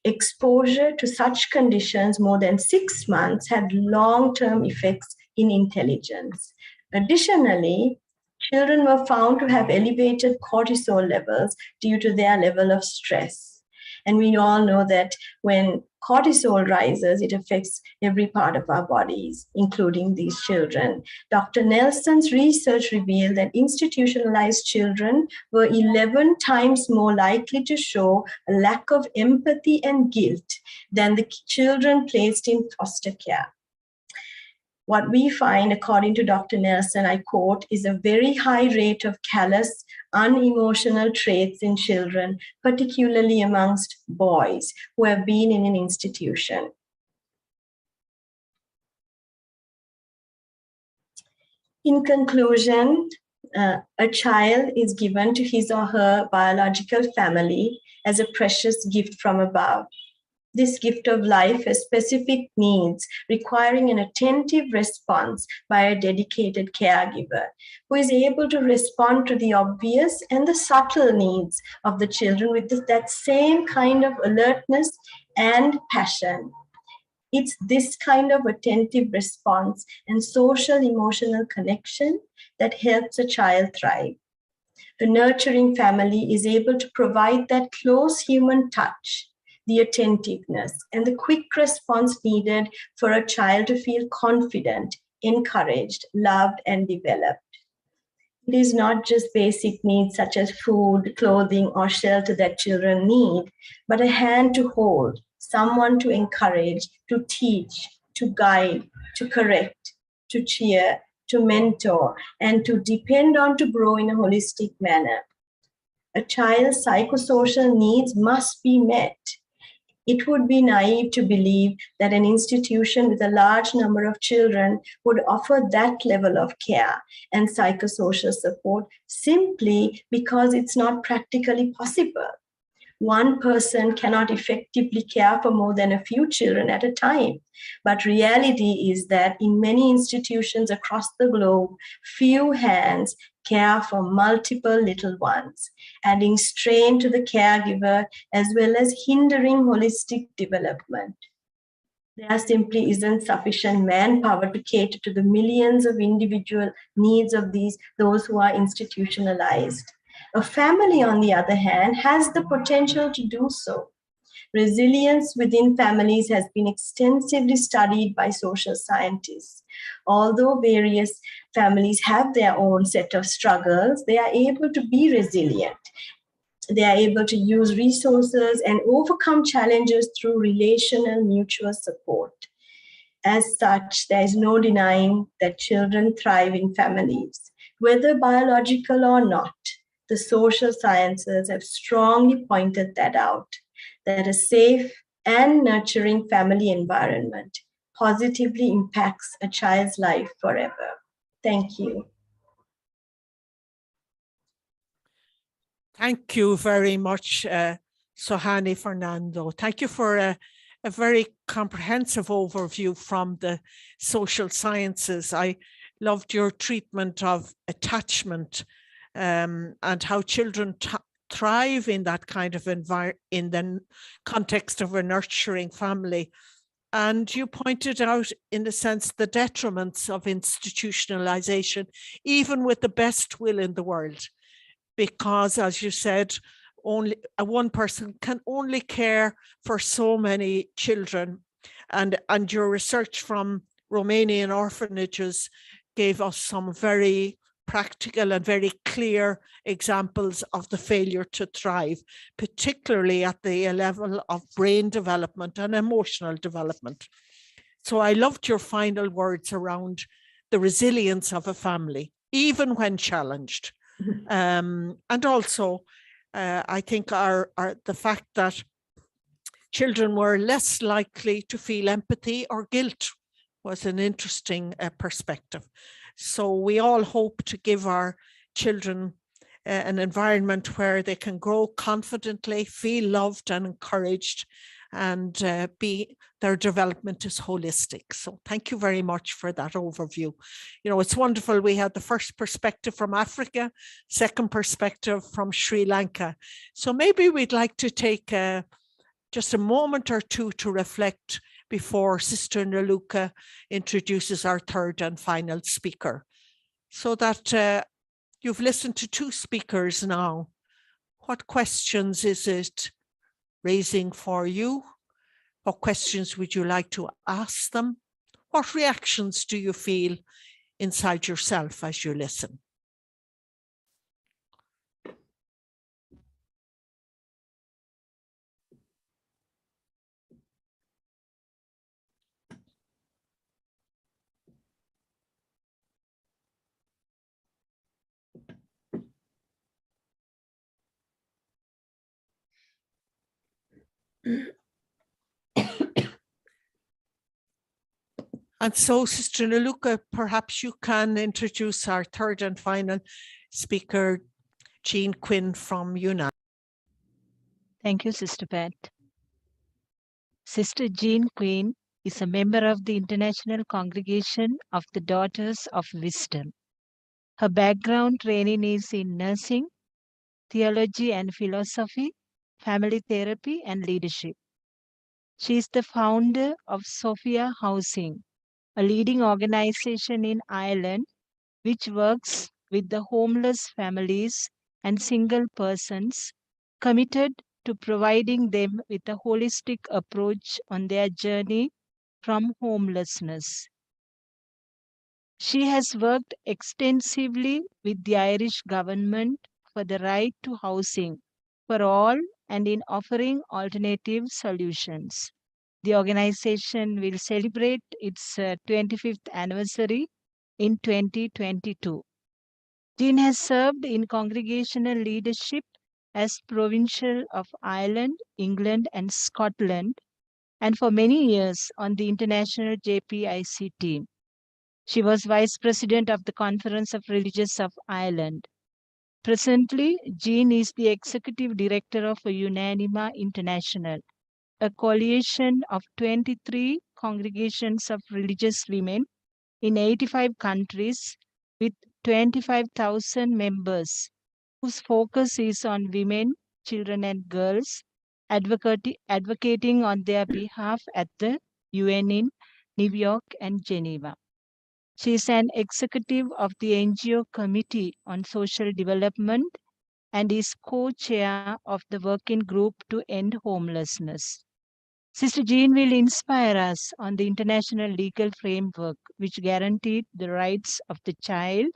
Exposure to such conditions more than 6 months had long-term effects in intelligence. Additionally, children were found to have elevated cortisol levels due to their level of stress. And we all know that when cortisol rises, it affects every part of our bodies, including these children. Dr. Nelson's research revealed that institutionalized children were 11 times more likely to show a lack of empathy and guilt than the children placed in foster care. What we find, according to Dr. Nelson, I quote, is a very high rate of callous, unemotional traits in children, particularly amongst boys who have been in an institution. In conclusion, a child is given to his or her biological family as a precious gift from above. This gift of life has specific needs requiring an attentive response by a dedicated caregiver who is able to respond to the obvious and the subtle needs of the children with that same kind of alertness and passion. It's this kind of attentive response and social emotional connection that helps a child thrive. The nurturing family is able to provide that close human touch, the attentiveness, and the quick response needed for a child to feel confident, encouraged, loved, and developed. It is not just basic needs such as food, clothing, or shelter that children need, but a hand to hold, someone to encourage, to teach, to guide, to correct, to cheer, to mentor, and to depend on to grow in a holistic manner. A child's psychosocial needs must be met. It would be naive to believe that an institution with a large number of children would offer that level of care and psychosocial support simply because it's not practically possible. one person cannot effectively care for more than a few children at a time. But reality is that in many institutions across the globe, few hands care for multiple little ones, adding strain to the caregiver as well as hindering holistic development. There simply isn't sufficient manpower to cater to the millions of individual needs of those who are institutionalized. A family, on the other hand, has the potential to do so. Resilience within families has been extensively studied by social scientists. Although various families have their own set of struggles, they are able to be resilient. They are able to use resources and overcome challenges through relational mutual support. As such, there is no denying that children thrive in families, whether biological or not. The social sciences have strongly pointed that out, that a safe and nurturing family environment positively impacts a child's life forever. Thank you. Thank you very much, Sohani Fernando. Thank you for a very comprehensive overview from the social sciences. I loved your treatment of attachment and how children thrive in that kind of environment, in the context of a nurturing family. And you pointed out, in a sense, the detriments of institutionalization, even with the best will in the world. Because, as you said, only one person can only care for so many children. And your research from Romanian orphanages gave us some very practical and very clear examples of the failure to thrive, particularly at the level of brain development and emotional development. So I loved your final words around the resilience of a family, even when challenged. And also, I think the fact that children were less likely to feel empathy or guilt was an interesting perspective. So we all hope to give our children an environment where they can grow confidently, feel loved and encouraged, and their development is holistic. So thank you very much for that overview. You know, it's wonderful. We had the first perspective from Africa, second perspective from Sri Lanka. So maybe we'd like to take just a moment or two to reflect before Sister Naluka introduces our third and final speaker. So that you've listened to two speakers now. What questions is it raising for you? What questions would you like to ask them? What reactions do you feel inside yourself as you listen? And so, Sister Naluka, perhaps you can introduce our third and final speaker, Jean Quinn from UNAM. Thank you, Sister Pat. Sister Jean Quinn is a member of the International Congregation of the Daughters of Wisdom. Her background training is in nursing, theology and philosophy, family therapy, and leadership. She is the founder of Sophia Housing, a leading organization in Ireland which works with the homeless families and single persons, committed to providing them with a holistic approach on their journey from homelessness. She has worked extensively with the Irish government for the right to housing for all and in offering alternative solutions. The organization will celebrate its 25th anniversary in 2022. Jean has served in congregational leadership as Provincial of Ireland, England, and Scotland, and for many years on the international JPIC team. She was Vice President of the Conference of Religious of Ireland. Presently, Jean is the executive director of Unanima International, a coalition of 23 congregations of religious women in 85 countries with 25,000 members, whose focus is on women, children, and girls, advocating on their behalf at the UN in New York and Geneva. She is an executive of the NGO Committee on Social Development and is co-chair of the working group to end homelessness. Sister Jean will inspire us on the international legal framework which guaranteed the rights of the child,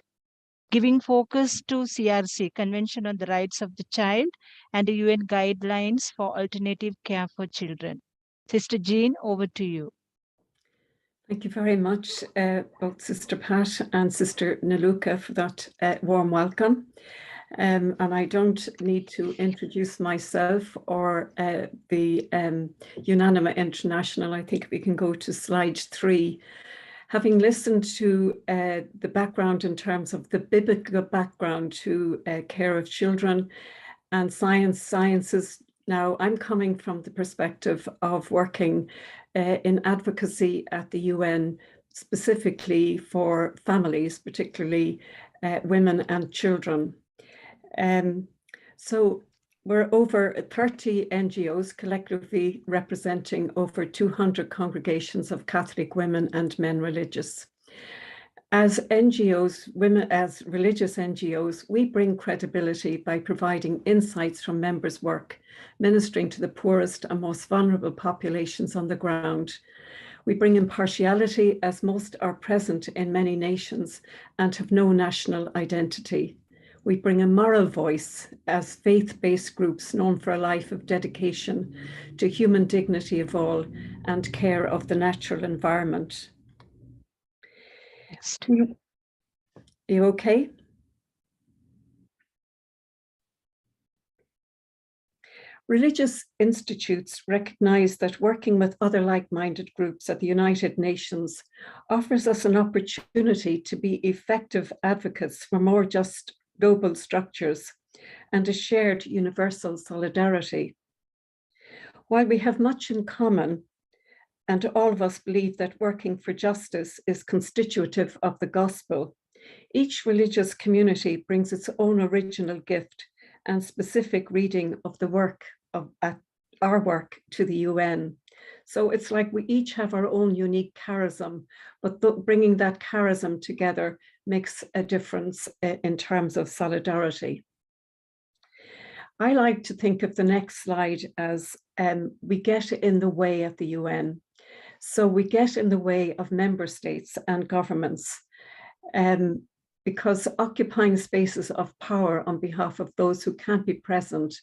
giving focus to CRC, Convention on the Rights of the Child, and the UN guidelines for alternative care for children. Sister Jean, over to you. Thank you very much, both Sister Pat and Sister Niluka, for that warm welcome. And I don't need to introduce myself or the Unanima International. I think we can go to slide 3. Having listened to the background in terms of the biblical background to care of children and sciences, now I'm coming from the perspective of working in advocacy at the UN, specifically for families, particularly women and children. So we're over 30 NGOs collectively representing over 200 congregations of Catholic women and men religious. As NGOs, women as religious NGOs, we bring credibility by providing insights from members' work, ministering to the poorest and most vulnerable populations on the ground. We bring impartiality as most are present in many nations and have no national identity. We bring a moral voice as faith-based groups known for a life of dedication to human dignity of all and care of the natural environment. Next. You okay? Religious institutes recognize that working with other like-minded groups at the United Nations offers us an opportunity to be effective advocates for more just global structures and a shared universal solidarity. While we have much in common, and all of us believe that working for justice is constitutive of the gospel, each religious community brings its own original gift and specific reading of the work of our work to the UN. So it's like we each have our own unique charism, but bringing that charism together makes a difference in terms of solidarity. I like to think of the next slide as we get in the way at the UN. So we get in the way of member states and governments because occupying spaces of power on behalf of those who can't be present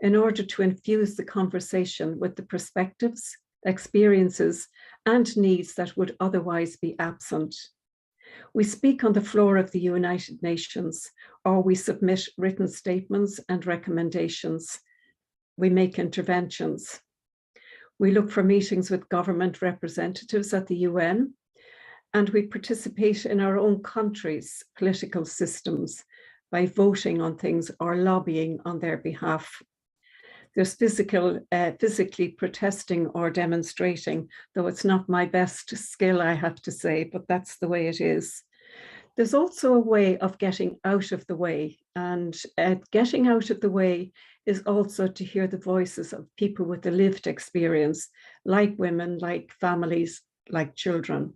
in order to infuse the conversation with the perspectives, experiences, and needs that would otherwise be absent. We speak on the floor of the United Nations, or we submit written statements and recommendations. We make interventions. We look for meetings with government representatives at the UN, and we participate in our own country's political systems by voting on things or lobbying on their behalf. There's physically protesting or demonstrating, though it's not my best skill, I have to say, but that's the way it is. There's also a way of getting out of the way, and getting out of the way is also to hear the voices of people with a lived experience, like women, like families, like children.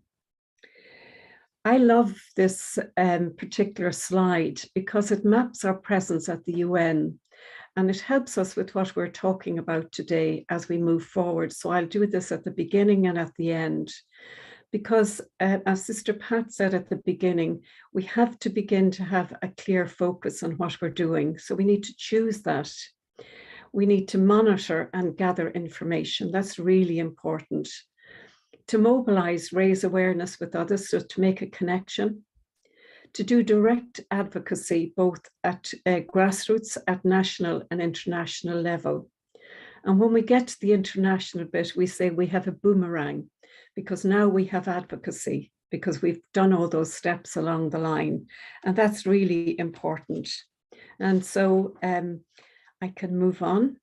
I love this particular slide because it maps our presence at the UN, and it helps us with what we're talking about today as we move forward. So I'll do this at the beginning and at the end, because as Sister Pat said at the beginning, we have to begin to have a clear focus on what we're doing. So we need to choose that. We need to monitor and gather information. That's really important. To mobilize, raise awareness with others, so to make a connection, to do direct advocacy, both at grassroots, at national and international level. And when we get to the international bit, we say we have a boomerang, because now we have advocacy, because we've done all those steps along the line. And that's really important. And so I can move on.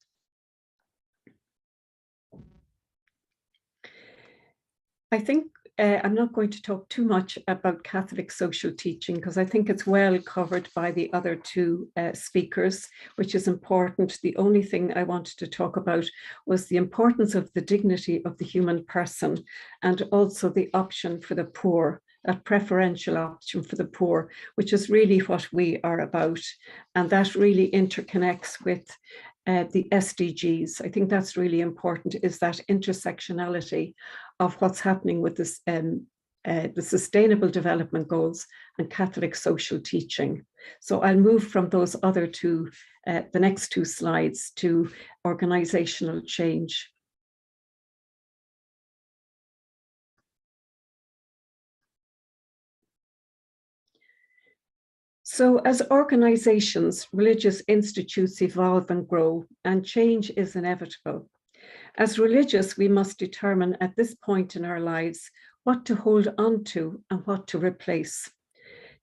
I think I'm not going to talk too much about Catholic social teaching because I think it's well covered by the other two speakers, which is important. The only thing I wanted to talk about was the importance of the dignity of the human person and also the option for the poor, that preferential option for the poor, which is really what we are about. And that really interconnects with the SDGs. I think that's really important, is that intersectionality of what's happening with this, the Sustainable Development Goals and Catholic social teaching. So I'll move from those other two, the next two slides, to organizational change. So as organizations, religious institutes evolve and grow, and change is inevitable. As religious, we must determine at this point in our lives what to hold on to and what to replace.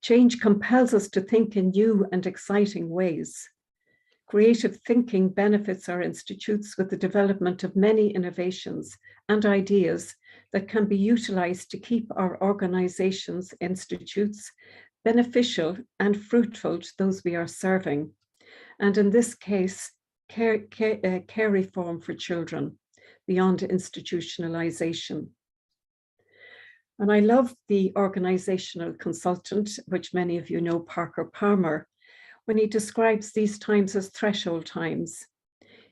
Change compels us to think in new and exciting ways. Creative thinking benefits our institutes with the development of many innovations and ideas that can be utilized to keep our organizations, institutes, beneficial and fruitful to those we are serving. And in this case, care reform for children beyond institutionalization. And I love the organizational consultant, which many of you know, Parker Palmer, when he describes these times as threshold times.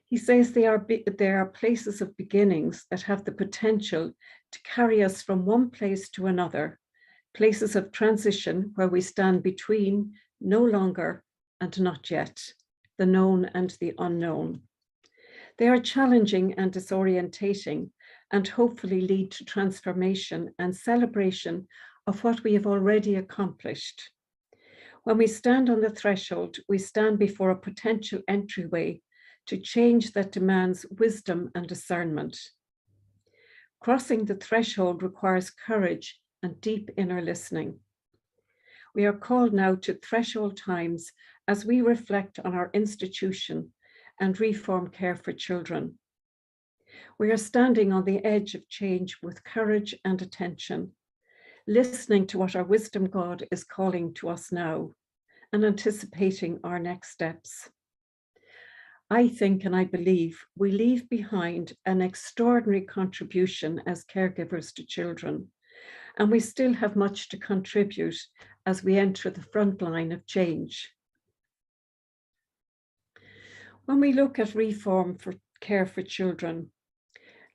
He says they are places of beginnings that have the potential to carry us from one place to another, places of transition where we stand between no longer and not yet, the known and the unknown. They are challenging and disorientating and hopefully lead to transformation and celebration of what we have already accomplished. When we stand on the threshold, we stand before a potential entryway to change that demands wisdom and discernment. Crossing the threshold requires courage and deep inner listening. We are called now to threshold times as we reflect on our institution and reform care for children. We are standing on the edge of change with courage and attention, listening to what our wisdom God is calling to us now and anticipating our next steps. I think and I believe we leave behind an extraordinary contribution as caregivers to children, and we still have much to contribute as we enter the front line of change. When we look at reform for care for children,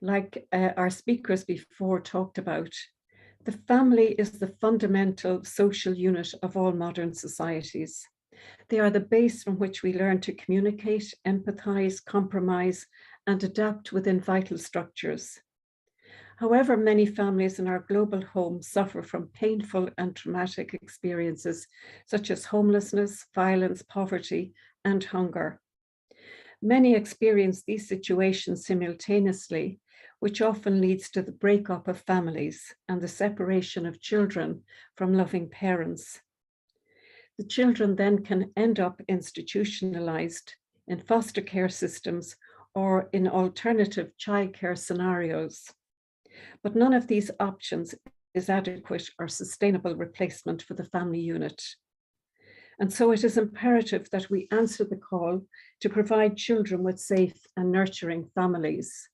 like our speakers before talked about, the family is the fundamental social unit of all modern societies. They are the base from which we learn to communicate, empathize, compromise, and adapt within vital structures. However, many families in our global home suffer from painful and traumatic experiences, such as homelessness, violence, poverty, and hunger. Many experience these situations simultaneously, which often leads to the breakup of families and the separation of children from loving parents. The children then can end up institutionalized in foster care systems or in alternative childcare scenarios. But none of these options is adequate or sustainable replacement for the family unit. And so it is imperative that we answer the call to provide children with safe and nurturing families.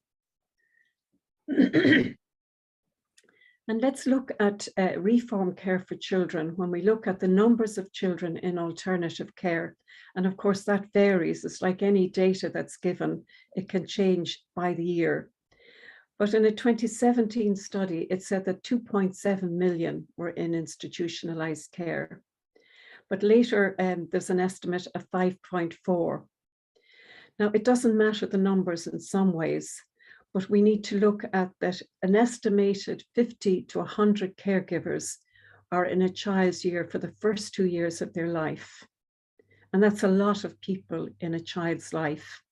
And let's look at reform care for children when we look at the numbers of children in alternative care. And of course, that varies. It's like any data that's given, it can change by the year. But in a 2017 study, it said that 2.7 million were in institutionalized care. But later, there's an estimate of 5.4. Now, it doesn't matter the numbers in some ways, but we need to look at that an estimated 50 to 100 caregivers are in a child's year for the first 2 years of their life. And that's a lot of people in a child's life.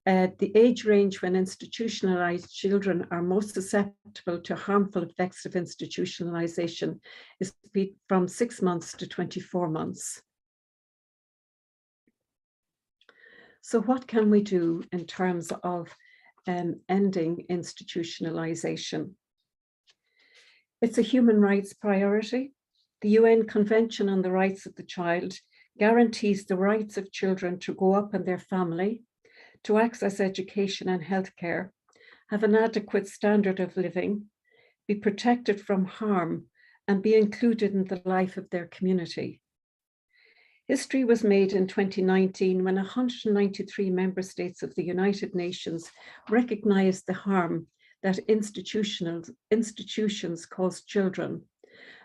The age range when institutionalized children are most susceptible to harmful effects of institutionalization is from 6 months to 24 months. So what can we do in terms of ending institutionalization? It's a human rights priority. The UN Convention on the Rights of the Child guarantees the rights of children to grow up in their family, to access education and healthcare, have an adequate standard of living, be protected from harm, and be included in the life of their community. History was made in 2019 when 193 member states of the United Nations recognized the harm that institutions cause children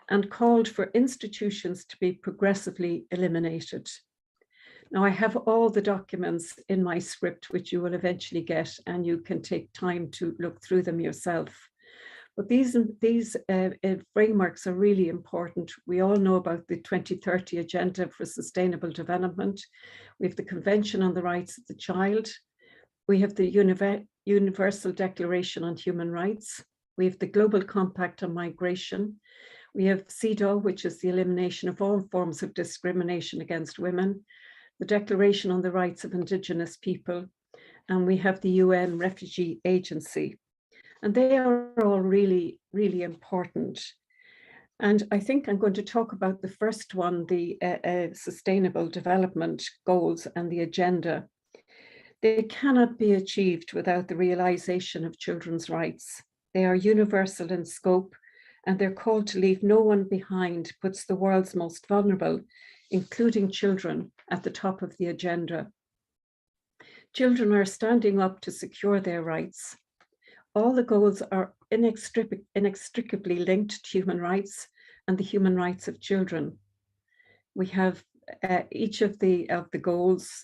and called for institutions to be progressively eliminated. Now, I have all the documents in my script, which you will eventually get, and you can take time to look through them yourself. But these frameworks are really important. We all know about the 2030 Agenda for Sustainable Development. We have the Convention on the Rights of the Child. We have the Universal Declaration on Human Rights. We have the Global Compact on Migration. We have CEDAW, which is the elimination of all forms of discrimination against women, the Declaration on the Rights of Indigenous People, and we have the UN Refugee Agency. And they are all really, really important. And I think I'm going to talk about the first one, the Sustainable Development Goals and the Agenda. They cannot be achieved without the realization of children's rights. They are universal in scope, and their call to leave no one behind puts the world's most vulnerable, including children, at the top of the agenda. Children are standing up to secure their rights. All the goals are inextricably linked to human rights and the human rights of children. We have each of the goals,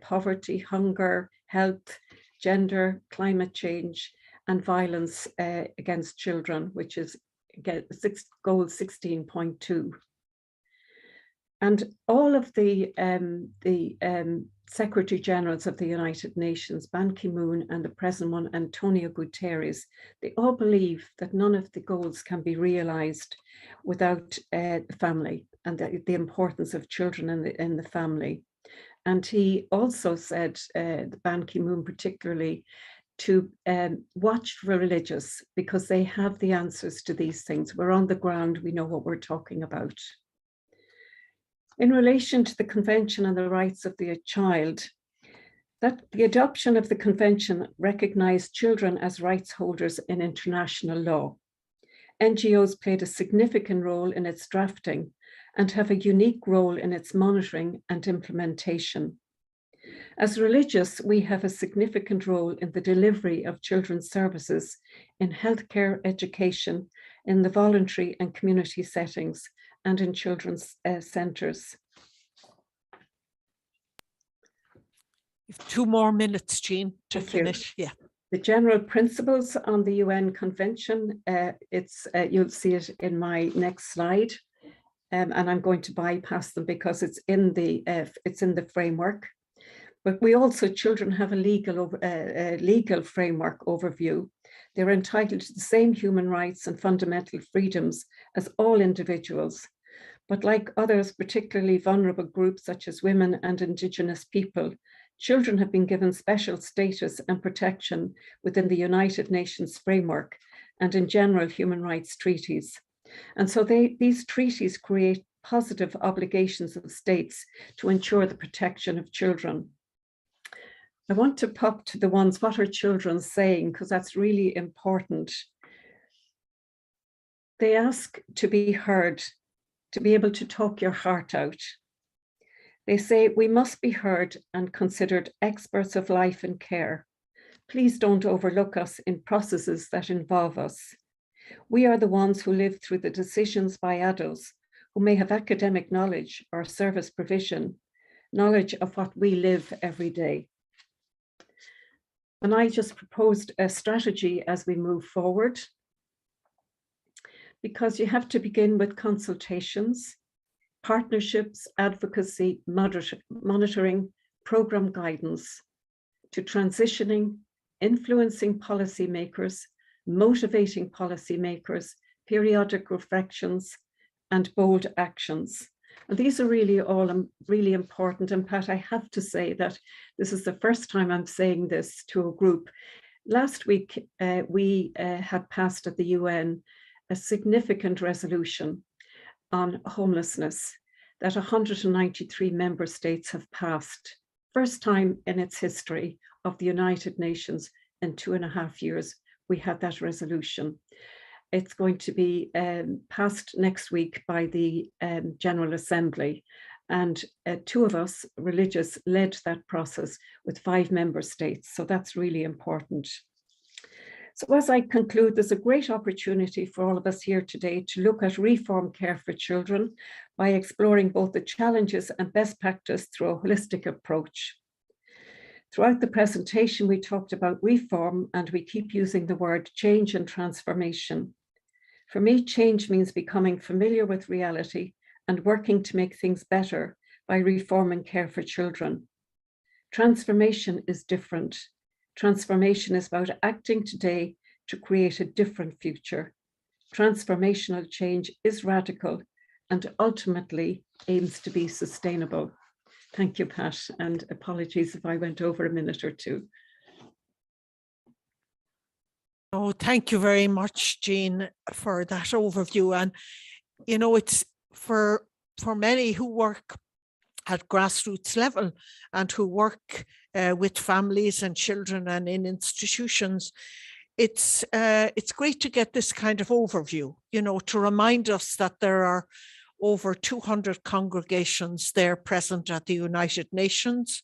poverty, hunger, health, gender, climate change, and violence against children, which is goal 16.2. And all of the Secretary Generals of the United Nations, Ban Ki-moon and the present one, Antonio Guterres, they all believe that none of the goals can be realized without the family and the importance of children in the family. And he also said, Ban Ki-moon particularly, to watch for religious, because they have the answers to these things. We're on the ground, we know what we're talking about. In relation to the Convention on the Rights of the Child, that the adoption of the Convention recognized children as rights holders in international law. NGOs played a significant role in its drafting and have a unique role in its monitoring and implementation. As religious, we have a significant role in the delivery of children's services in healthcare, education, in the voluntary and community settings, and in children's centres. You have 2 more minutes, Jean, to finish. Yeah. The general principles on the UN Convention, you'll see it in my next slide, and I'm going to bypass them because it's in the framework. But we also, children have a legal framework overview. They're entitled to the same human rights and fundamental freedoms as all individuals. But like others, particularly vulnerable groups such as women and Indigenous people, children have been given special status and protection within the United Nations framework and in general human rights treaties. And so these treaties create positive obligations of states to ensure the protection of children. I want to pop to the ones, what are children saying? Because that's really important. They ask to be heard, to be able to talk your heart out. They say, we must be heard and considered experts of life and care. Please don't overlook us in processes that involve us. We are the ones who live through the decisions by adults who may have academic knowledge or service provision, knowledge of what we live every day. And I just proposed a strategy as we move forward, because you have to begin with consultations, partnerships, advocacy, monitoring, program guidance, to transitioning, influencing policymakers, motivating policymakers, periodic reflections, and bold actions. And these are really all really important. And Pat, I have to say that this is the first time I'm saying this to a group. Last week, we had passed at the UN a significant resolution on homelessness that 193 member states have passed. First time in its history of the United Nations in 2.5 years, we had that resolution. It's going to be passed next week by the General Assembly. And 2 of us, religious, led that process with 5 member states. So that's really important. So as I conclude, there's a great opportunity for all of us here today to look at reform care for children by exploring both the challenges and best practice through a holistic approach. Throughout the presentation, we talked about reform, and we keep using the word change and transformation. For me, change means becoming familiar with reality and working to make things better by reforming care for children. Transformation is different. Transformation is about acting today to create a different future. Transformational change is radical and ultimately aims to be sustainable. Thank you, Pat, and apologies if I went over a minute or 2. Oh, thank you very much, Jean, for that overview. And, you know, it's for many who work at grassroots level and who work with families and children and in institutions, it's great to get this kind of overview, you know, to remind us that there are over 200 congregations there present at the United Nations.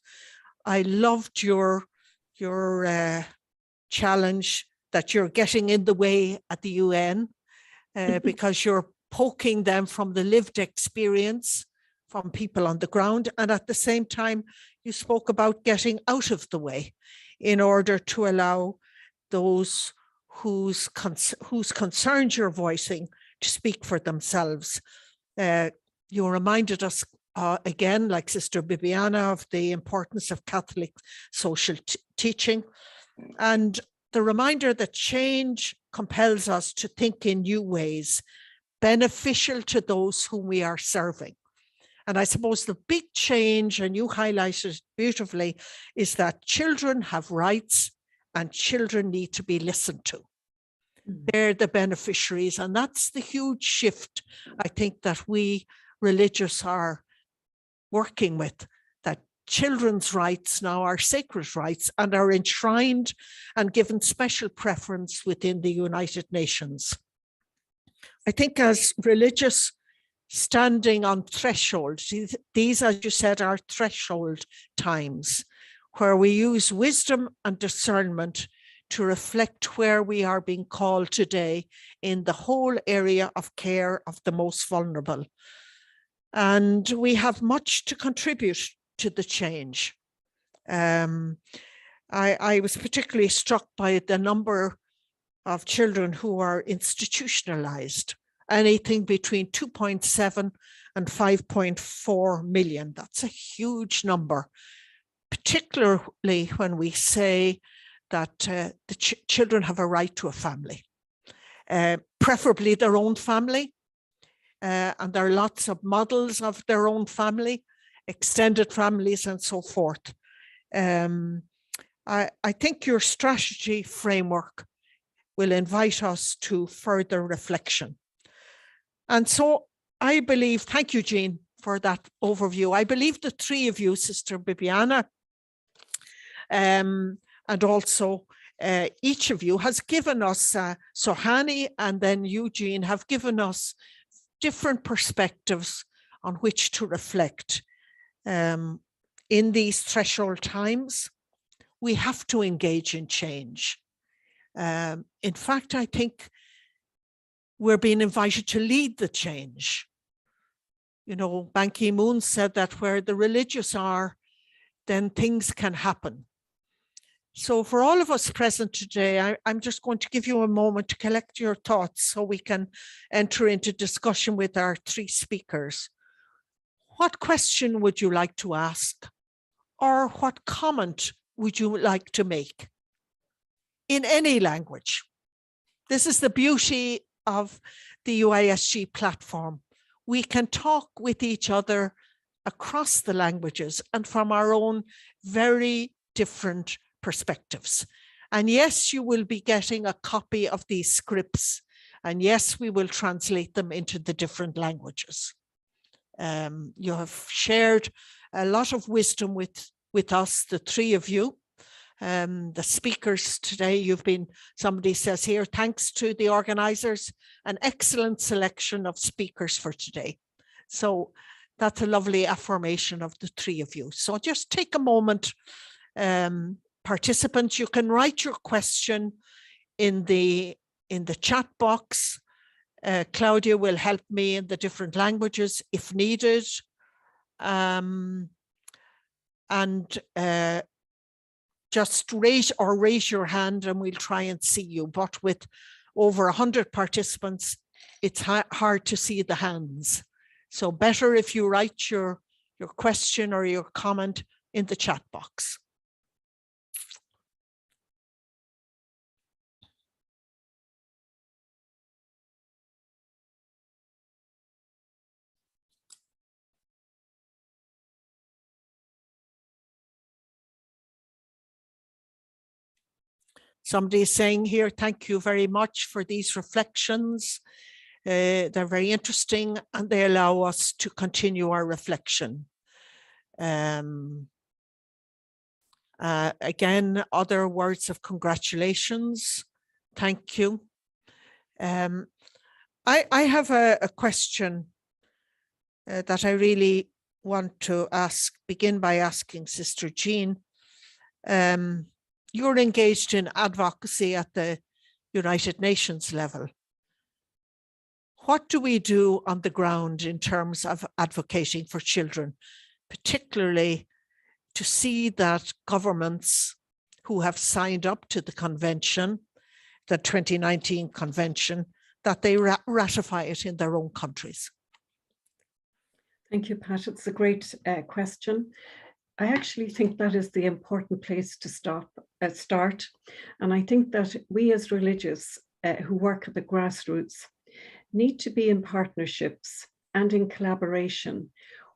I loved your challenge that you're getting in the way at the UN because you're poking them from the lived experience from people on the ground. And at the same time, you spoke about getting out of the way in order to allow those whose concerns you're voicing to speak for themselves. You reminded us again, like Sister Bibiana, of the importance of Catholic social teaching, and the reminder that change compels us to think in new ways, beneficial to those whom we are serving. And I suppose the big change, and you highlighted it beautifully, is that children have rights and children need to be listened to. They're the beneficiaries. And that's the huge shift, I think, that we religious are working with, that children's rights now are sacred rights and are enshrined and given special preference within the United Nations. I think as religious standing on thresholds, these, as you said, are threshold times where we use wisdom and discernment to reflect where we are being called today in the whole area of care of the most vulnerable. And we have much to contribute to the change. I was particularly struck by the number of children who are institutionalized, anything between 2.7 and 5.4 million. That's a huge number, particularly when we say that the children have a right to a family, preferably their own family. And there are lots of models of their own family, extended families and so forth. I think your strategy framework will invite us to further reflection. And so I believe, thank you, Jean, for that overview. I believe the 3 of you, Sister Bibiana, and also each of you has given us, Sohani and then Eugene have given us different perspectives on which to reflect. In these threshold times, we have to engage in change. In fact, I think we're being invited to lead the change. You know, Ban Ki-moon said that where the religious are, then things can happen. So for all of us present today, I'm just going to give you a moment to collect your thoughts so we can enter into discussion with our 3 speakers. What question would you like to ask? Or what comment would you like to make? In any language. This is the beauty of the UISG platform. we can talk with each other across the languages and from our own very different perspectives. And yes, you will be getting a copy of these scripts, and yes, we will translate them into the different languages. You have shared a lot of wisdom with us, the three of you. The speakers today, you've been, somebody says here, thanks to the organizers, an excellent selection of speakers for today. So that's a lovely affirmation of the three of you. So just take a moment, participants, you can write your question in the chat box. Claudia will help me in the different languages if needed. Just raise your hand and we'll try and see you. But with over 100 participants, it's hard to see the hands. So better if you write your question or your comment in the chat box. Somebody is saying here, thank you very much for these reflections. They're very interesting and they allow us to continue our reflection. Again, other words of congratulations. Thank you. I have a question that I really want to begin by asking Sister Jean. You're engaged in advocacy at the United Nations level. What do we do on the ground in terms of advocating for children, particularly to see that governments who have signed up to the convention, the 2019 convention, that they ratify it in their own countries? Thank you, Pat. It's a great question. I actually think that is the important place to start. And I think that we as religious who work at the grassroots need to be in partnerships and in collaboration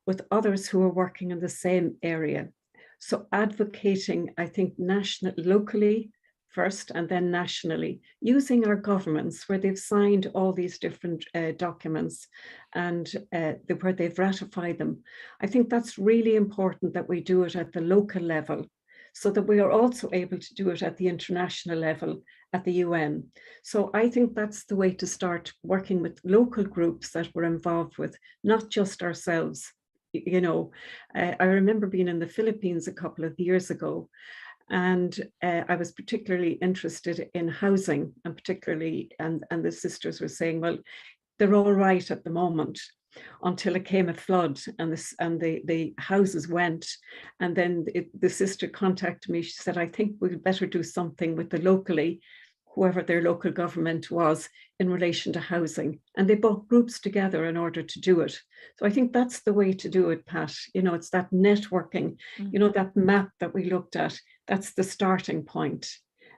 with others who are working in the same area. So advocating, I think, locally first and then nationally, using our governments where they've signed all these different documents and where they've ratified them. I think that's really important that we do it at the local level so that we are also able to do it at the international level at the UN. So I think that's the way to start working with local groups that we're involved with, not just ourselves. You know, I remember being in the Philippines a couple of years ago, and I was particularly interested in housing, and the sisters were saying, well, they're all right at the moment until it came a flood and the houses went. And then the sister contacted me. She said, I think we'd better do something with the locally, whoever their local government was, in relation to housing. And they brought groups together in order to do it. So I think that's the way to do it, Pat. You know, it's that networking, you know, that map that we looked at, that's the starting point.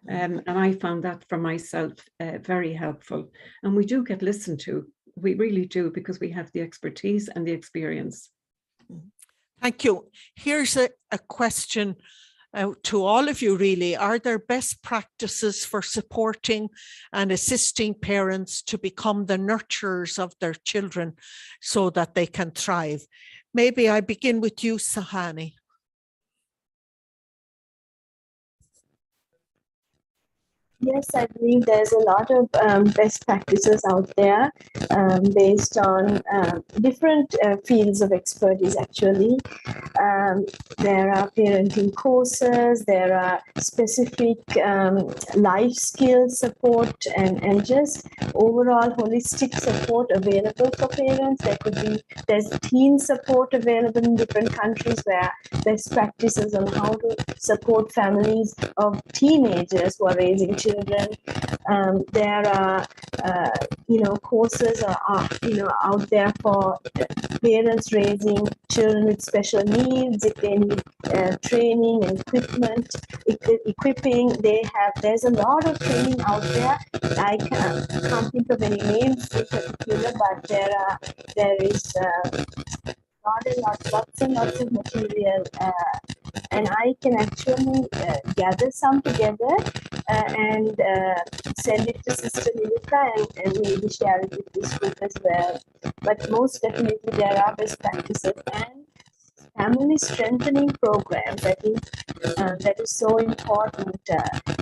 And I found that for myself very helpful. And we do get listened to. We really do, because we have the expertise and the experience. Thank you. Here's a question to all of you, really. Are there best practices for supporting and assisting parents to become the nurturers of their children so that they can thrive? Maybe I begin with you, Sahani. Yes, I believe there's a lot of best practices out there based on different fields of expertise, actually. There are parenting courses, there are specific life skills support and just overall holistic support available for parents. There's teen support available in different countries where best practices on how to support families of teenagers who are raising children. There are, courses out there for parents raising children with special needs. If they need training and equipping, there's a lot of training out there. I can't think of any names in particular, but there is lots and lots of material, and I can actually gather some together and send it to Sister Niluka and maybe share it with this group as well. But most definitely there are best practices and family strengthening programs. I think that is so important.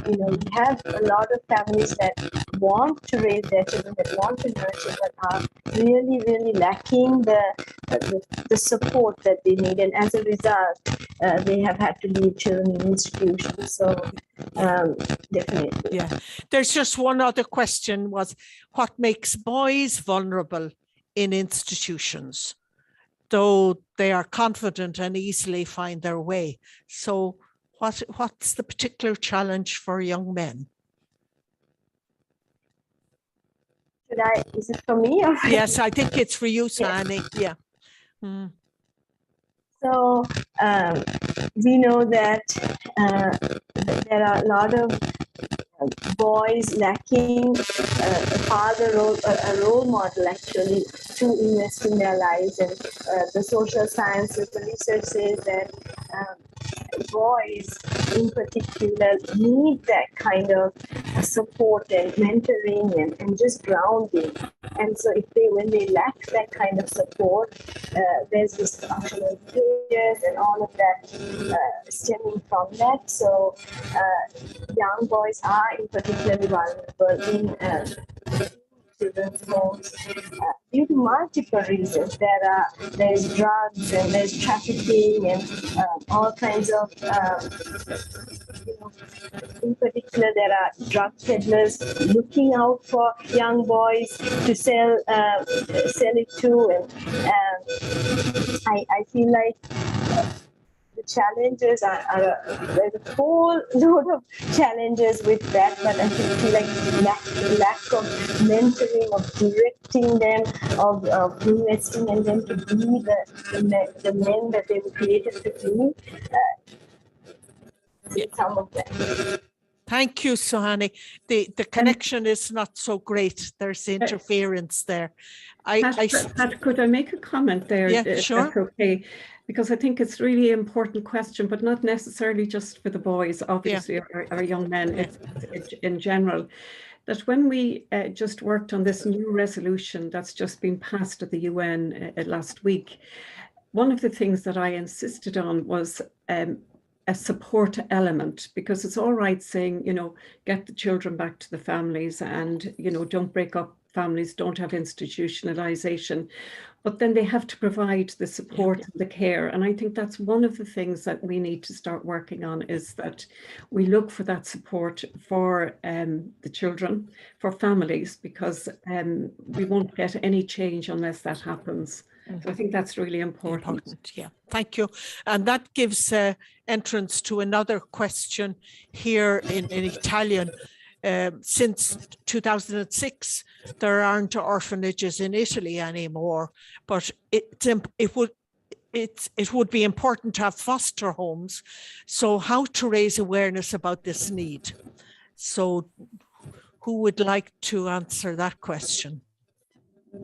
We have a lot of families that want to raise their children, that want to nurture, but are really, really lacking the support that they need. And as a result, they have had to leave children in institutions. So definitely. Yeah. There's just one other question was, what makes boys vulnerable in institutions, though they are confident and easily find their way? So what's the particular challenge for young men? Is it for me? Or Yes, I think it's for you, Sani. Yeah. Mm. So we know that there are a lot of boys lacking a father role, a role model actually to invest in their lives. And the social sciences, the research says that boys in particular need that kind of support and mentoring and just grounding. And so when they lack that kind of support, there's dysfunctional behaviors and all of that stemming from that. So young boys are in particularly vulnerable in children's homes due to multiple reasons. There's drugs and there's trafficking and all kinds of in particular, there are drug peddlers looking out for young boys to sell it to, and I feel like the challenges there's a whole load of challenges with that, but I feel like lack of mentoring, of directing them, of investing in them to be the men that they were created to be. Some of them. Thank you, Suhani. The connection is not so great. There's interference there. Pat, could I make a comment there? Yeah, sure. That's okay. Because I think it's really important question, but not necessarily just for the boys, obviously, or young men, it's in general. That when we just worked on this new resolution that's just been passed at the UN last week, one of the things that I insisted on was a support element, because it's all right saying, get the children back to the families and, don't break up families, don't have institutionalization, but then they have to provide the support and the care. And I think that's one of the things that we need to start working on, is that we look for that support for the children, for families, because we won't get any change unless that happens. So I think that's really important. Yeah, thank you. And that gives entrance to another question here in Italian. Since 2006, there aren't orphanages in Italy anymore, but it would be important to have foster homes. So how to raise awareness about this need? So who would like to answer that question? I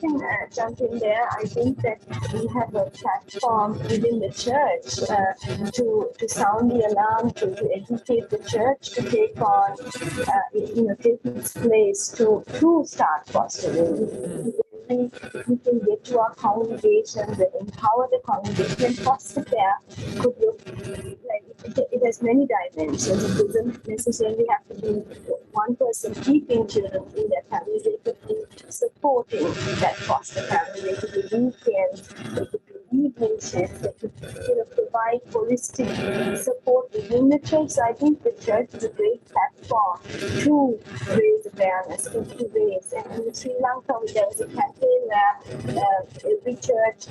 can jump in there. I think that we have a platform within the church to sound the alarm, to educate the church, to take on, take its place to start fostering. We can get to our congregations and empower the congregation. Foster care could look like it has many dimensions. It doesn't necessarily have to be one person keeping children in their family. They could be supporting that foster family. They could be weekends, they could be evening shifts, they could provide holistic support within the church. So I think the church is a great platform to raise awareness in two ways. And in Sri Lanka, there was a campaign where every church,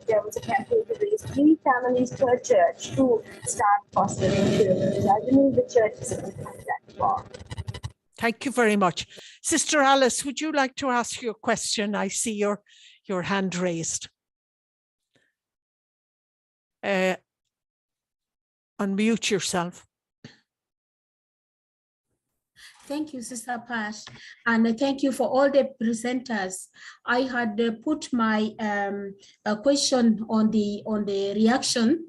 there was a campaign to raise 3 families per church to start fostering children. So I believe the church is a good like that. for. Thank you very much. Sister Alice, would you like to ask your question? I see your hand raised. Unmute yourself. Thank you, Sister Pash, and thank you for all the presenters. I had put my question on the reaction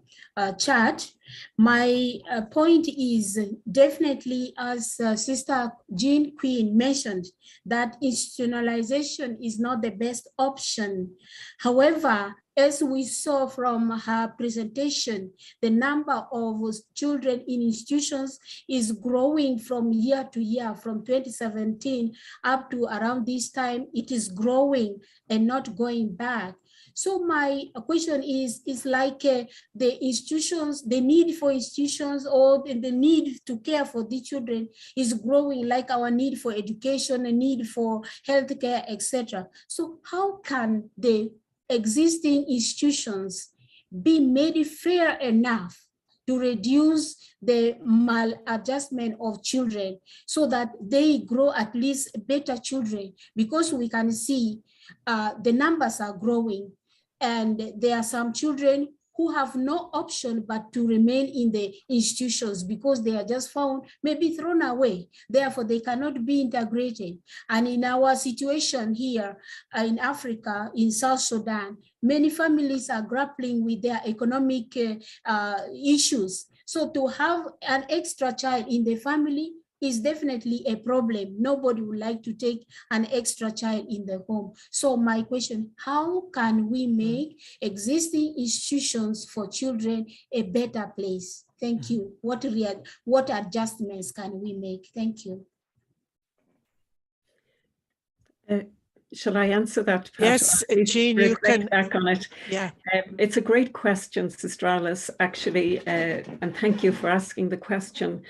chat. My point is definitely, as Sister Jean Queen mentioned, that institutionalization is not the best option. However, as we saw from her presentation, the number of children in institutions is growing from year to year. From 2017 up to around this time, it is growing and not going back. So my question is like the institutions, the need for institutions, or the need to care for the children is growing, like our need for education, a need for healthcare, etc. So how can the existing institutions be made fair enough to reduce the maladjustment of children so that they grow at least better children? Because we can see the numbers are growing, and there are some children who have no option but to remain in the institutions because they are just found, maybe thrown away. Therefore, they cannot be integrated. And in our situation here in Africa, in South Sudan, many families are grappling with their economic issues. So to have an extra child in the family is definitely a problem. Nobody would like to take an extra child in the home. So my question, how can we make existing institutions for children a better place? Thank you. What adjustments can we make? Thank you. Shall I answer that, Pat? Yes, Jean, you can. Back on it. Yeah. It's a great question, Sister Alice, actually, and thank you for asking the question.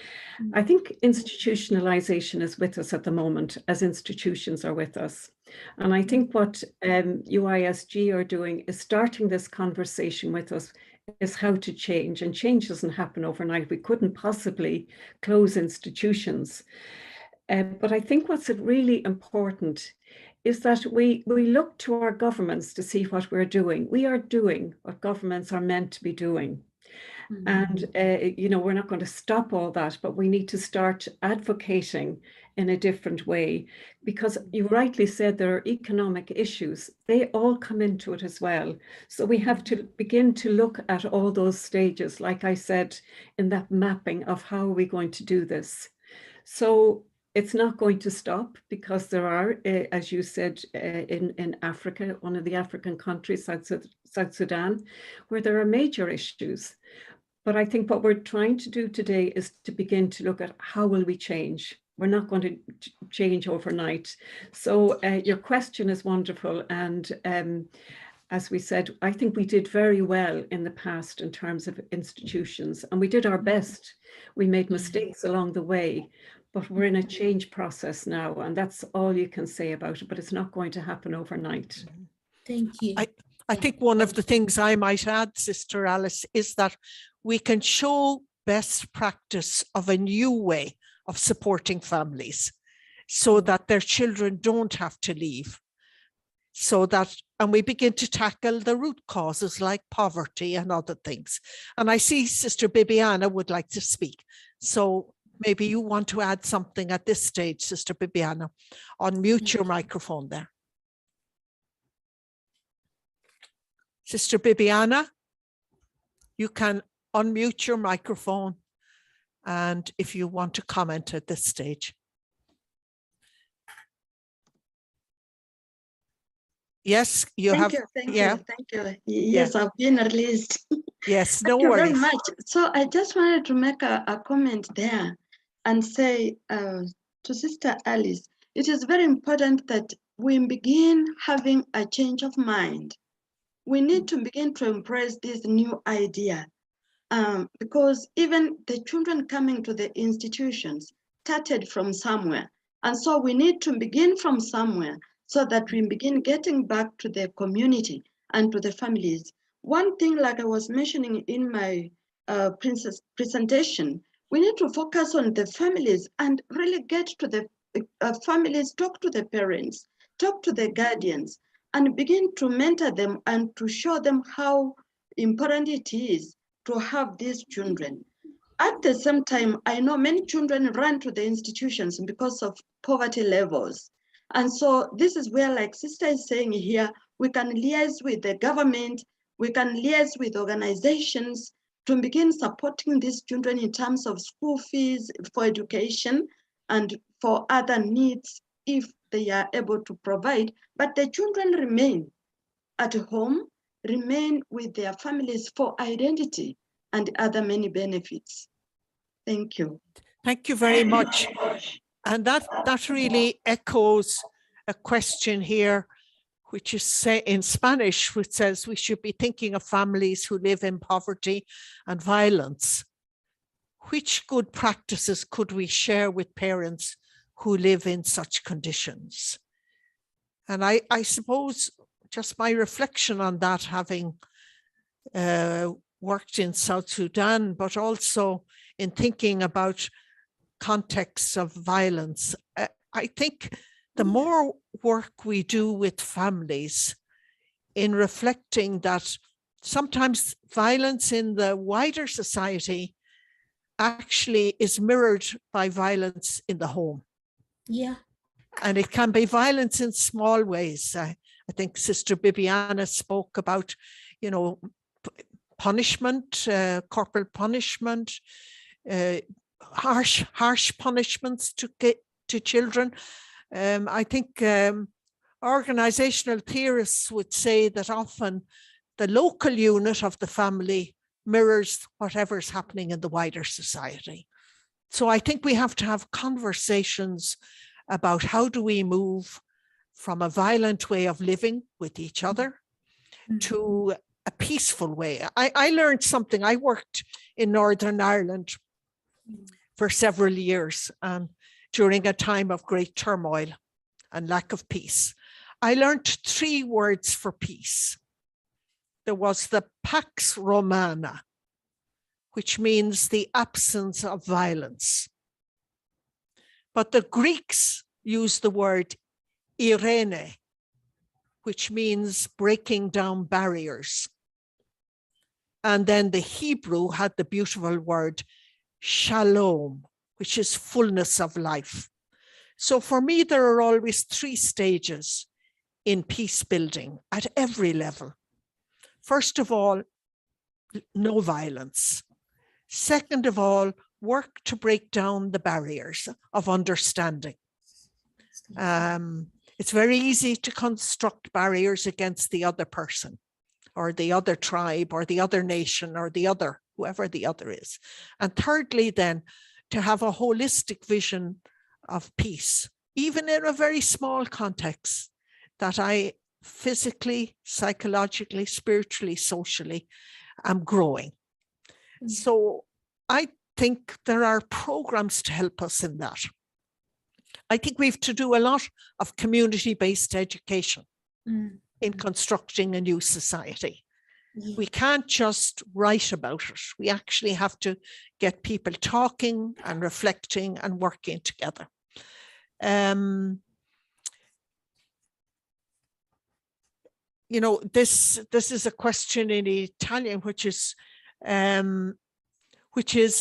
I think institutionalization is with us at the moment, as institutions are with us. And I think what UISG are doing is starting this conversation with us is how to change, and change doesn't happen overnight. We couldn't possibly close institutions. But I think what's really important is that we look to our governments to see what we're doing. We are doing what governments are meant to be doing. And, we're not going to stop all that, but we need to start advocating in a different way, because you rightly said there are economic issues. They all come into it as well. So we have to begin to look at all those stages, like I said, in that mapping of how are we going to do this. So it's not going to stop, because there are, as you said, in Africa, one of the African countries, South Sudan, where there are major issues. But I think what we're trying to do today is to begin to look at how will we change. We're not going to change overnight. So your question is wonderful. And as we said, I think we did very well in the past in terms of institutions, and we did our best. We made mistakes along the way, but we're in a change process now, and that's all you can say about it, but it's not going to happen overnight. Thank you. I think one of the things I might add, Sister Alice, is that we can show best practice of a new way of supporting families so that their children don't have to leave. And we begin to tackle the root causes like poverty and other things. And I see Sister Bibiana would like to speak. So maybe you want to add something at this stage, Sister Bibiana. Unmute your microphone there. Sister Bibiana, you can unmute your microphone, and if you want to comment at this stage. Yes, you have. Thank you. Yes, I've been released. Yes, no Thank you worries. very much. So I just wanted to make a comment there and say to Sister Alice, it is very important that we begin having a change of mind. We need to begin to embrace this new idea because even the children coming to the institutions started from somewhere. And so we need to begin from somewhere so that we begin getting back to the community and to the families. One thing, like I was mentioning in my presentation, We need to focus on the families and really get to the families, talk to the parents, talk to the guardians, and begin to mentor them and to show them how important it is to have these children. At the same time, I know many children run to the institutions because of poverty levels. And so this is where, like Sister is saying here, we can liaise with the government, we can liaise with organizations to begin supporting these children in terms of school fees for education and for other needs if they are able to provide. But the children remain at home, remain with their families for identity and other many benefits. Thank you. Thank you very much. And that really echoes a question here, which is in Spanish, which says we should be thinking of families who live in poverty and violence. Which good practices could we share with parents who live in such conditions? And I suppose just my reflection on that, having worked in South Sudan, but also in thinking about contexts of violence, I think the more work we do with families in reflecting that sometimes violence in the wider society actually is mirrored by violence in the home. Yeah. And it can be violence in small ways. I think Sister Bibiana spoke about, punishment, corporal punishment, harsh punishments to children. I think organizational theorists would say that often the local unit of the family mirrors whatever's happening in the wider society. So I think we have to have conversations about how do we move from a violent way of living with each other to a peaceful way. I learned something. I worked in Northern Ireland for several years during a time of great turmoil and lack of peace. I learned 3 words for peace. There was the Pax Romana, which means the absence of violence. But the Greeks used the word Irene, which means breaking down barriers. And then the Hebrew had the beautiful word Shalom, which is fullness of life. So for me, there are always 3 stages in peace building at every level. First of all, no violence. Second of all, work to break down the barriers of understanding. It's very easy to construct barriers against the other person or the other tribe or the other nation or the other, whoever the other is. And thirdly, then, to have a holistic vision of peace, even in a very small context that I physically, psychologically, spiritually, socially am growing. So I think there are programs to help us in that. I think we have to do a lot of community-based education in constructing a new society. Yeah. We can't just write about it. We actually have to get people talking and reflecting and working together. This is a question in Italian, which is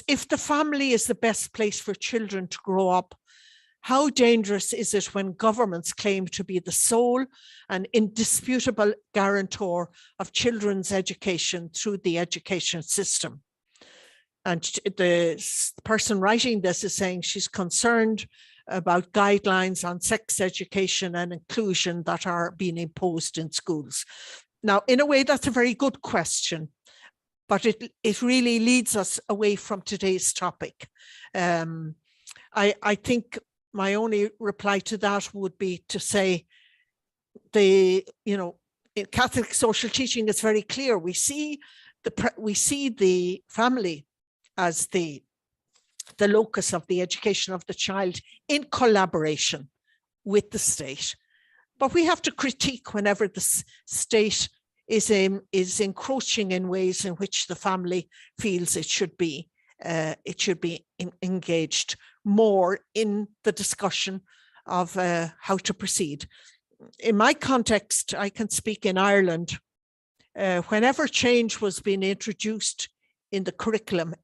if the family is the best place for children to grow up, how dangerous is it when governments claim to be the sole and indisputable guarantor of children's education through the education system? And the person writing this is saying she's concerned about guidelines on sex education and inclusion that are being imposed in schools. Now, in a way, that's a very good question, but it really leads us away from today's topic. I think my only reply to that would be to say in Catholic social teaching is very clear. We see the family as the locus of the education of the child in collaboration with the state. But we have to critique whenever the state is encroaching in ways in which the family feels it should be it should be engaged more in the discussion of how to proceed. In my context, I can speak in Ireland. Whenever change was being introduced in the curriculum,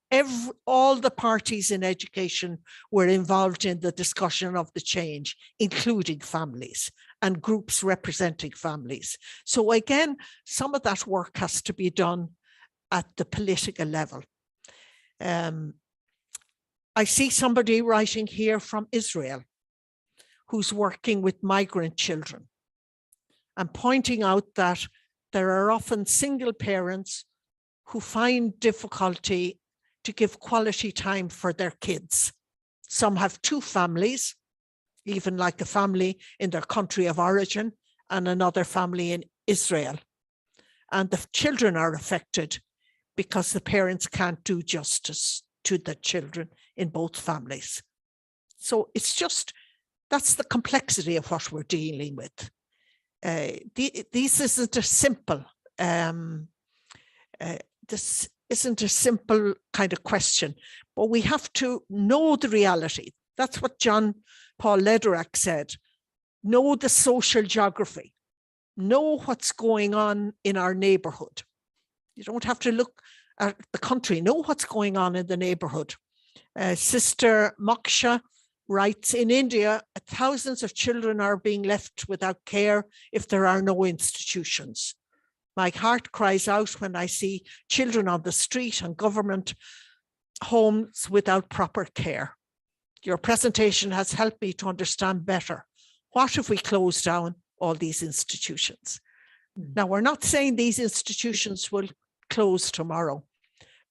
all the parties in education were involved in the discussion of the change, including families and groups representing families. So again, some of that work has to be done at the political level. I see somebody writing here from Israel who's working with migrant children and pointing out that there are often single parents who find difficulty to give quality time for their kids. Some have two families, even like a family in their country of origin and another family in Israel. And the children are affected because the parents can't do justice to the children in both families. So it's just, that's the complexity of what we're dealing with. This isn't a simple, this isn't a simple kind of question, but we have to know the reality. That's what John Paul Lederach said. Know the social geography. Know what's going on in our neighborhood. You don't have to look at the country. Know what's going on in the neighborhood. Sister Moksha writes, in India, thousands of children are being left without care if there are no institutions. My heart cries out when I see children on the street and government homes without proper care. Your presentation has helped me to understand better. What if we close down all these institutions? Now, we're not saying these institutions will close tomorrow,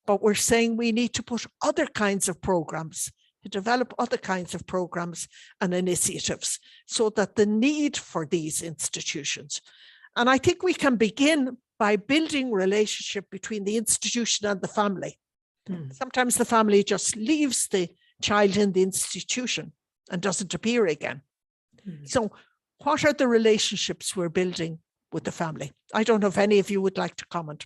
but we're saying we need to put other kinds of programs, to develop other kinds of programs and initiatives so that the need for these institutions. And I think we can begin by building relationship between the institution and the family. Sometimes the family just leaves the child in the institution and doesn't appear again. So what are the relationships we're building with the family? I don't know if any of you would like to comment.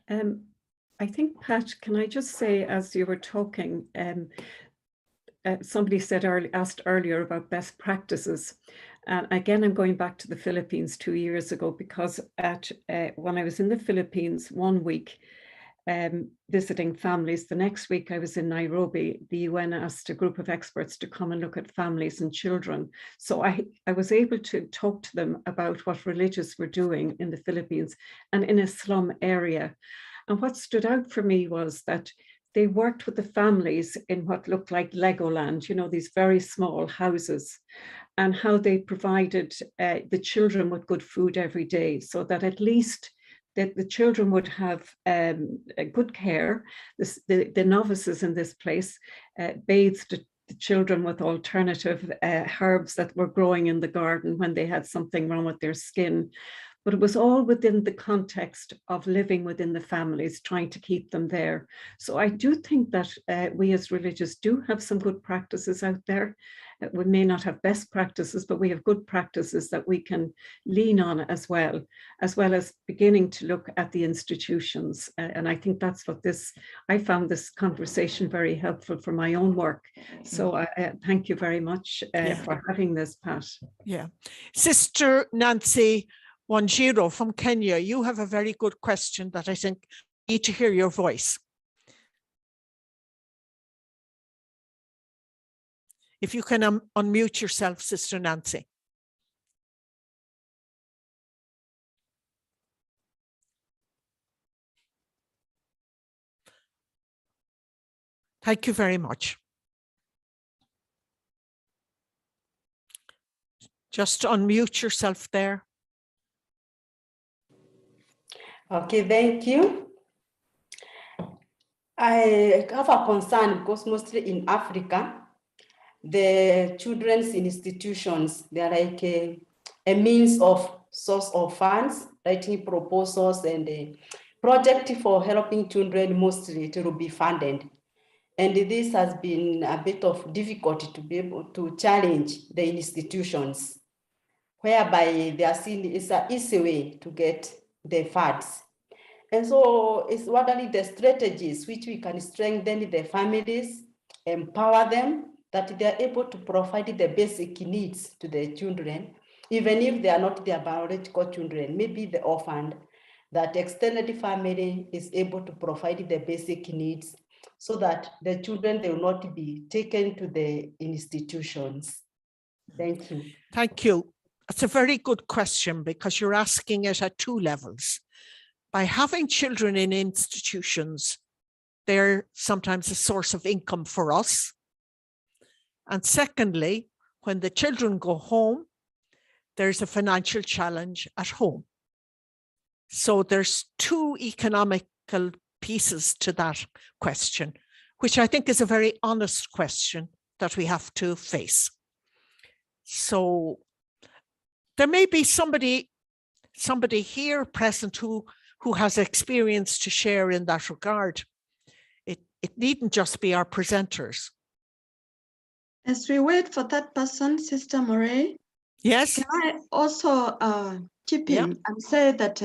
I think, Pat, can I just say, as you were talking, somebody asked earlier about best practices. And again, I'm going back to the Philippines 2 years ago, because when I was in the Philippines 1 week visiting families, the next week I was in Nairobi, the UN asked a group of experts to come and look at families and children. So I was able to talk to them about what religious were doing in the Philippines and in a slum area. And what stood out for me was that they worked with the families in what looked like Legoland, you know, these very small houses, and how they provided the children with good food every day, so that at least that the children would have good care. The novices in this place bathed the children with alternative herbs that were growing in the garden when they had something wrong with their skin. But it was all within the context of living within the families, trying to keep them there. So I do think that we as religious do have some good practices out there. We may not have best practices, but we have good practices that we can lean on as well as beginning to look at the institutions. And I think that's what I found this conversation very helpful for my own work. So I thank you very much for having this, Pat. Yeah. Sister Nancy Wanjiro from Kenya, you have a very good question that I think we need to hear your voice. If you can unmute yourself, Sister Nancy. Thank you very much. Just unmute yourself there. Okay, thank you. I have a concern because mostly in Africa, the children's institutions, they're like a means of source of funds, writing proposals and a project for helping children mostly to be funded. And this has been a bit of difficulty to be able to challenge the institutions, whereby they are seen it's an easy way to get the funds. And so it's what are the strategies which we can strengthen the families, empower them, that they are able to provide the basic needs to their children, even if they are not their biological children, maybe the orphaned, that extended family is able to provide the basic needs so that the children, they will not be taken to the institutions. Thank you. Thank you. That's a very good question, because you're asking it at two levels. By having children in institutions, they're sometimes a source of income for us. And secondly, when the children go home, there's a financial challenge at home. So there's two economical pieces to that question, which I think is a very honest question that we have to face. So there may be somebody here present who has experience to share in that regard. It needn't just be our presenters. As we wait for that person, Sister Murray, Yes. can I also chip in and say that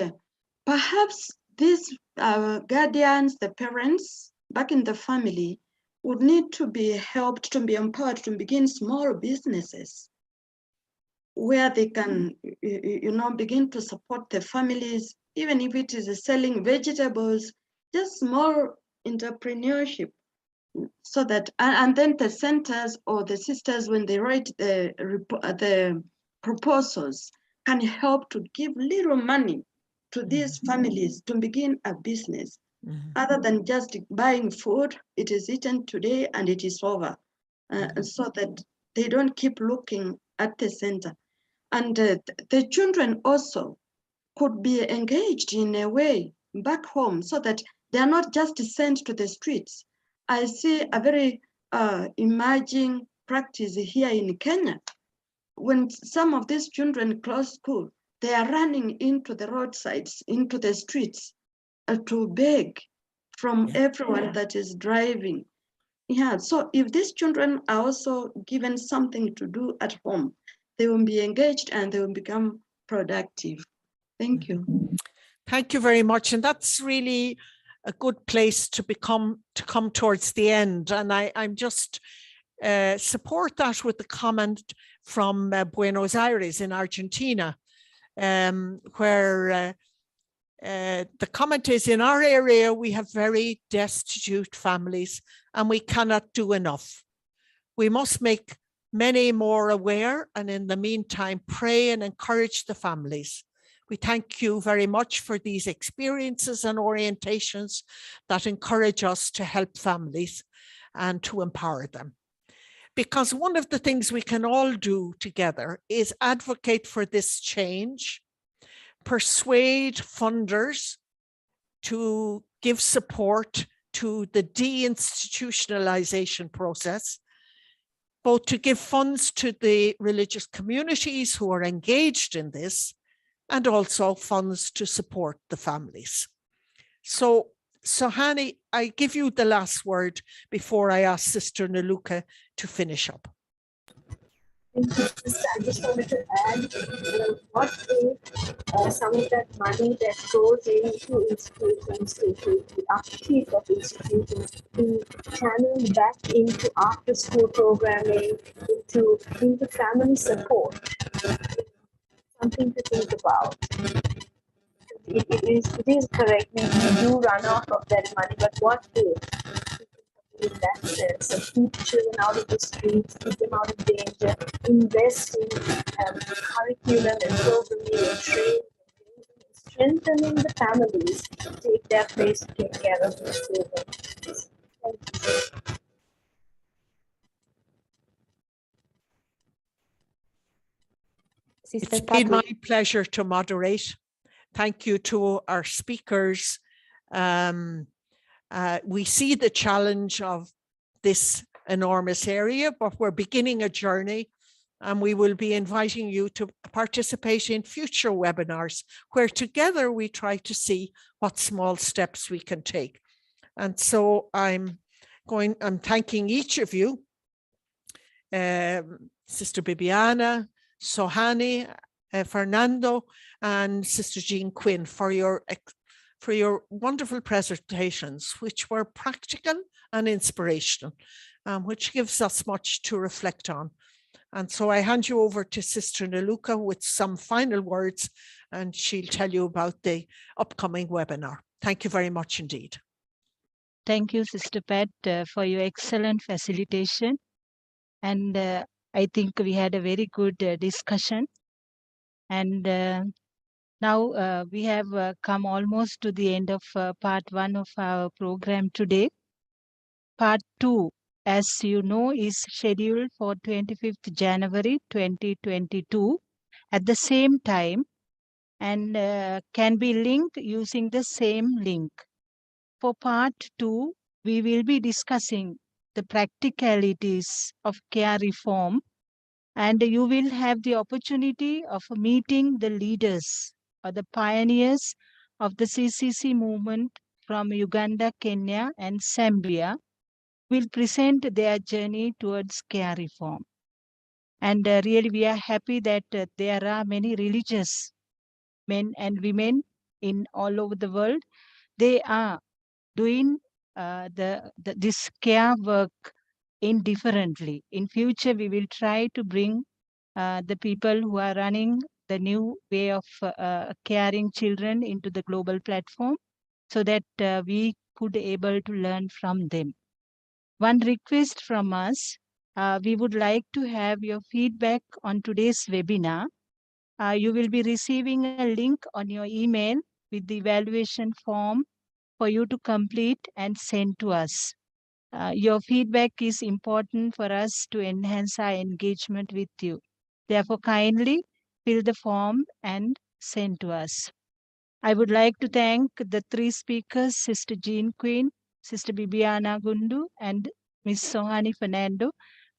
perhaps these guardians, the parents back in the family, would need to be helped, to be empowered to begin small businesses where they can, begin to support the families, even if it is selling vegetables, just small entrepreneurship. So that, and then the centers or the sisters, when they write the proposals, can help to give little money to these families to begin a business. Other than just buying food, it is eaten today and it is over, so that they don't keep looking at the center. And the children also could be engaged in a way back home so that they are not just sent to the streets. I see a very emerging practice here in Kenya. When some of these children close school, they are running into the roadsides, into the streets to beg from everyone that is driving. Yeah, so if these children are also given something to do at home, they will be engaged and they will become productive. Thank you. Thank you very much. And that's really a good place to come towards the end. And I'm just support that with the comment from Buenos Aires in Argentina, where the comment is, in our area, we have very destitute families and we cannot do enough. We must make many more aware, and in the meantime, pray and encourage the families. We thank you very much for these experiences and orientations that encourage us to help families and to empower them. Because one of the things we can all do together is advocate for this change, persuade funders to give support to the deinstitutionalization process, both to give funds to the religious communities who are engaged in this, and also funds to support the families. So Hani, I give you the last word before I ask Sister Niluka to finish up. Thank you, Sister. I just wanted to add, what if some of that money that goes into institutions, into the upkeep of institutions, be channeled back into after-school programming, into family support? Something to think about. It is correct. We do run out of that money, but what if? In that sense, so keep children out of the streets, keep them out of danger, invest in curriculum and programming and training, strengthening the families to take their place to take care of the children. Thank you. It's been my pleasure to moderate. Thank you to our speakers. We see the challenge of this enormous area, but we're beginning a journey, and we will be inviting you to participate in future webinars where together we try to see what small steps we can take. And so I'm thanking each of you, Sister Bibiana, Sohani, Fernando, and Sister Jean Quinn for for your wonderful presentations, which were practical and inspirational, which gives us much to reflect on. And so I hand you over to Sister Naluka with some final words, and she'll tell you about the upcoming webinar. Thank you very much indeed. Thank you, Sister Pat, for your excellent facilitation. And I think we had a very good discussion. And now we have come almost to the end of part 1 of our program today. Part 2, as you know, is scheduled for 25th January 2022 at the same time, and can be linked using the same link. For part 2, we will be discussing the practicalities of care reform, and you will have the opportunity of meeting the leaders or the pioneers of the CCC movement from Uganda, Kenya, and Zambia will present their journey towards care reform. And really, we are happy that there are many religious men and women in all over the world. They are doing this care work indifferently. In future, we will try to bring the people who are running the new way of caring children into the global platform so that we could able to learn from them. One request from us, we would like to have your feedback on today's webinar. You will be receiving a link on your email with the evaluation form for you to complete and send to us. Your feedback is important for us to enhance our engagement with you. Therefore, kindly fill the form and send to us. I would like to thank the 3 speakers, Sister Jean Queen, Sister Bibiana Gundu, and Ms. Sohani Fernando,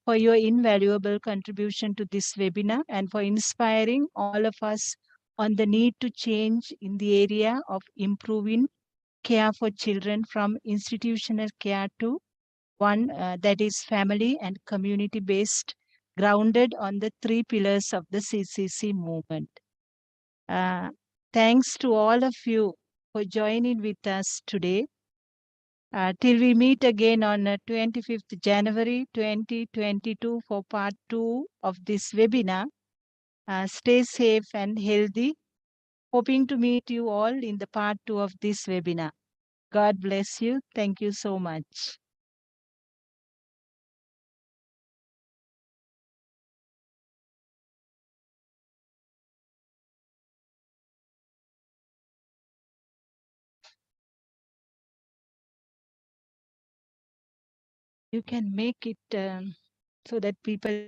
for your invaluable contribution to this webinar and for inspiring all of us on the need to change in the area of improving care for children from institutional care to one that is family and community-based, grounded on the 3 pillars of the CCC movement. Thanks to all of you for joining with us today. Till we meet again on 25th January 2022 for part 2 of this webinar. Stay safe and healthy. Hoping to meet you all in the part 2 of this webinar. God bless you. Thank you so much. You can make it so that people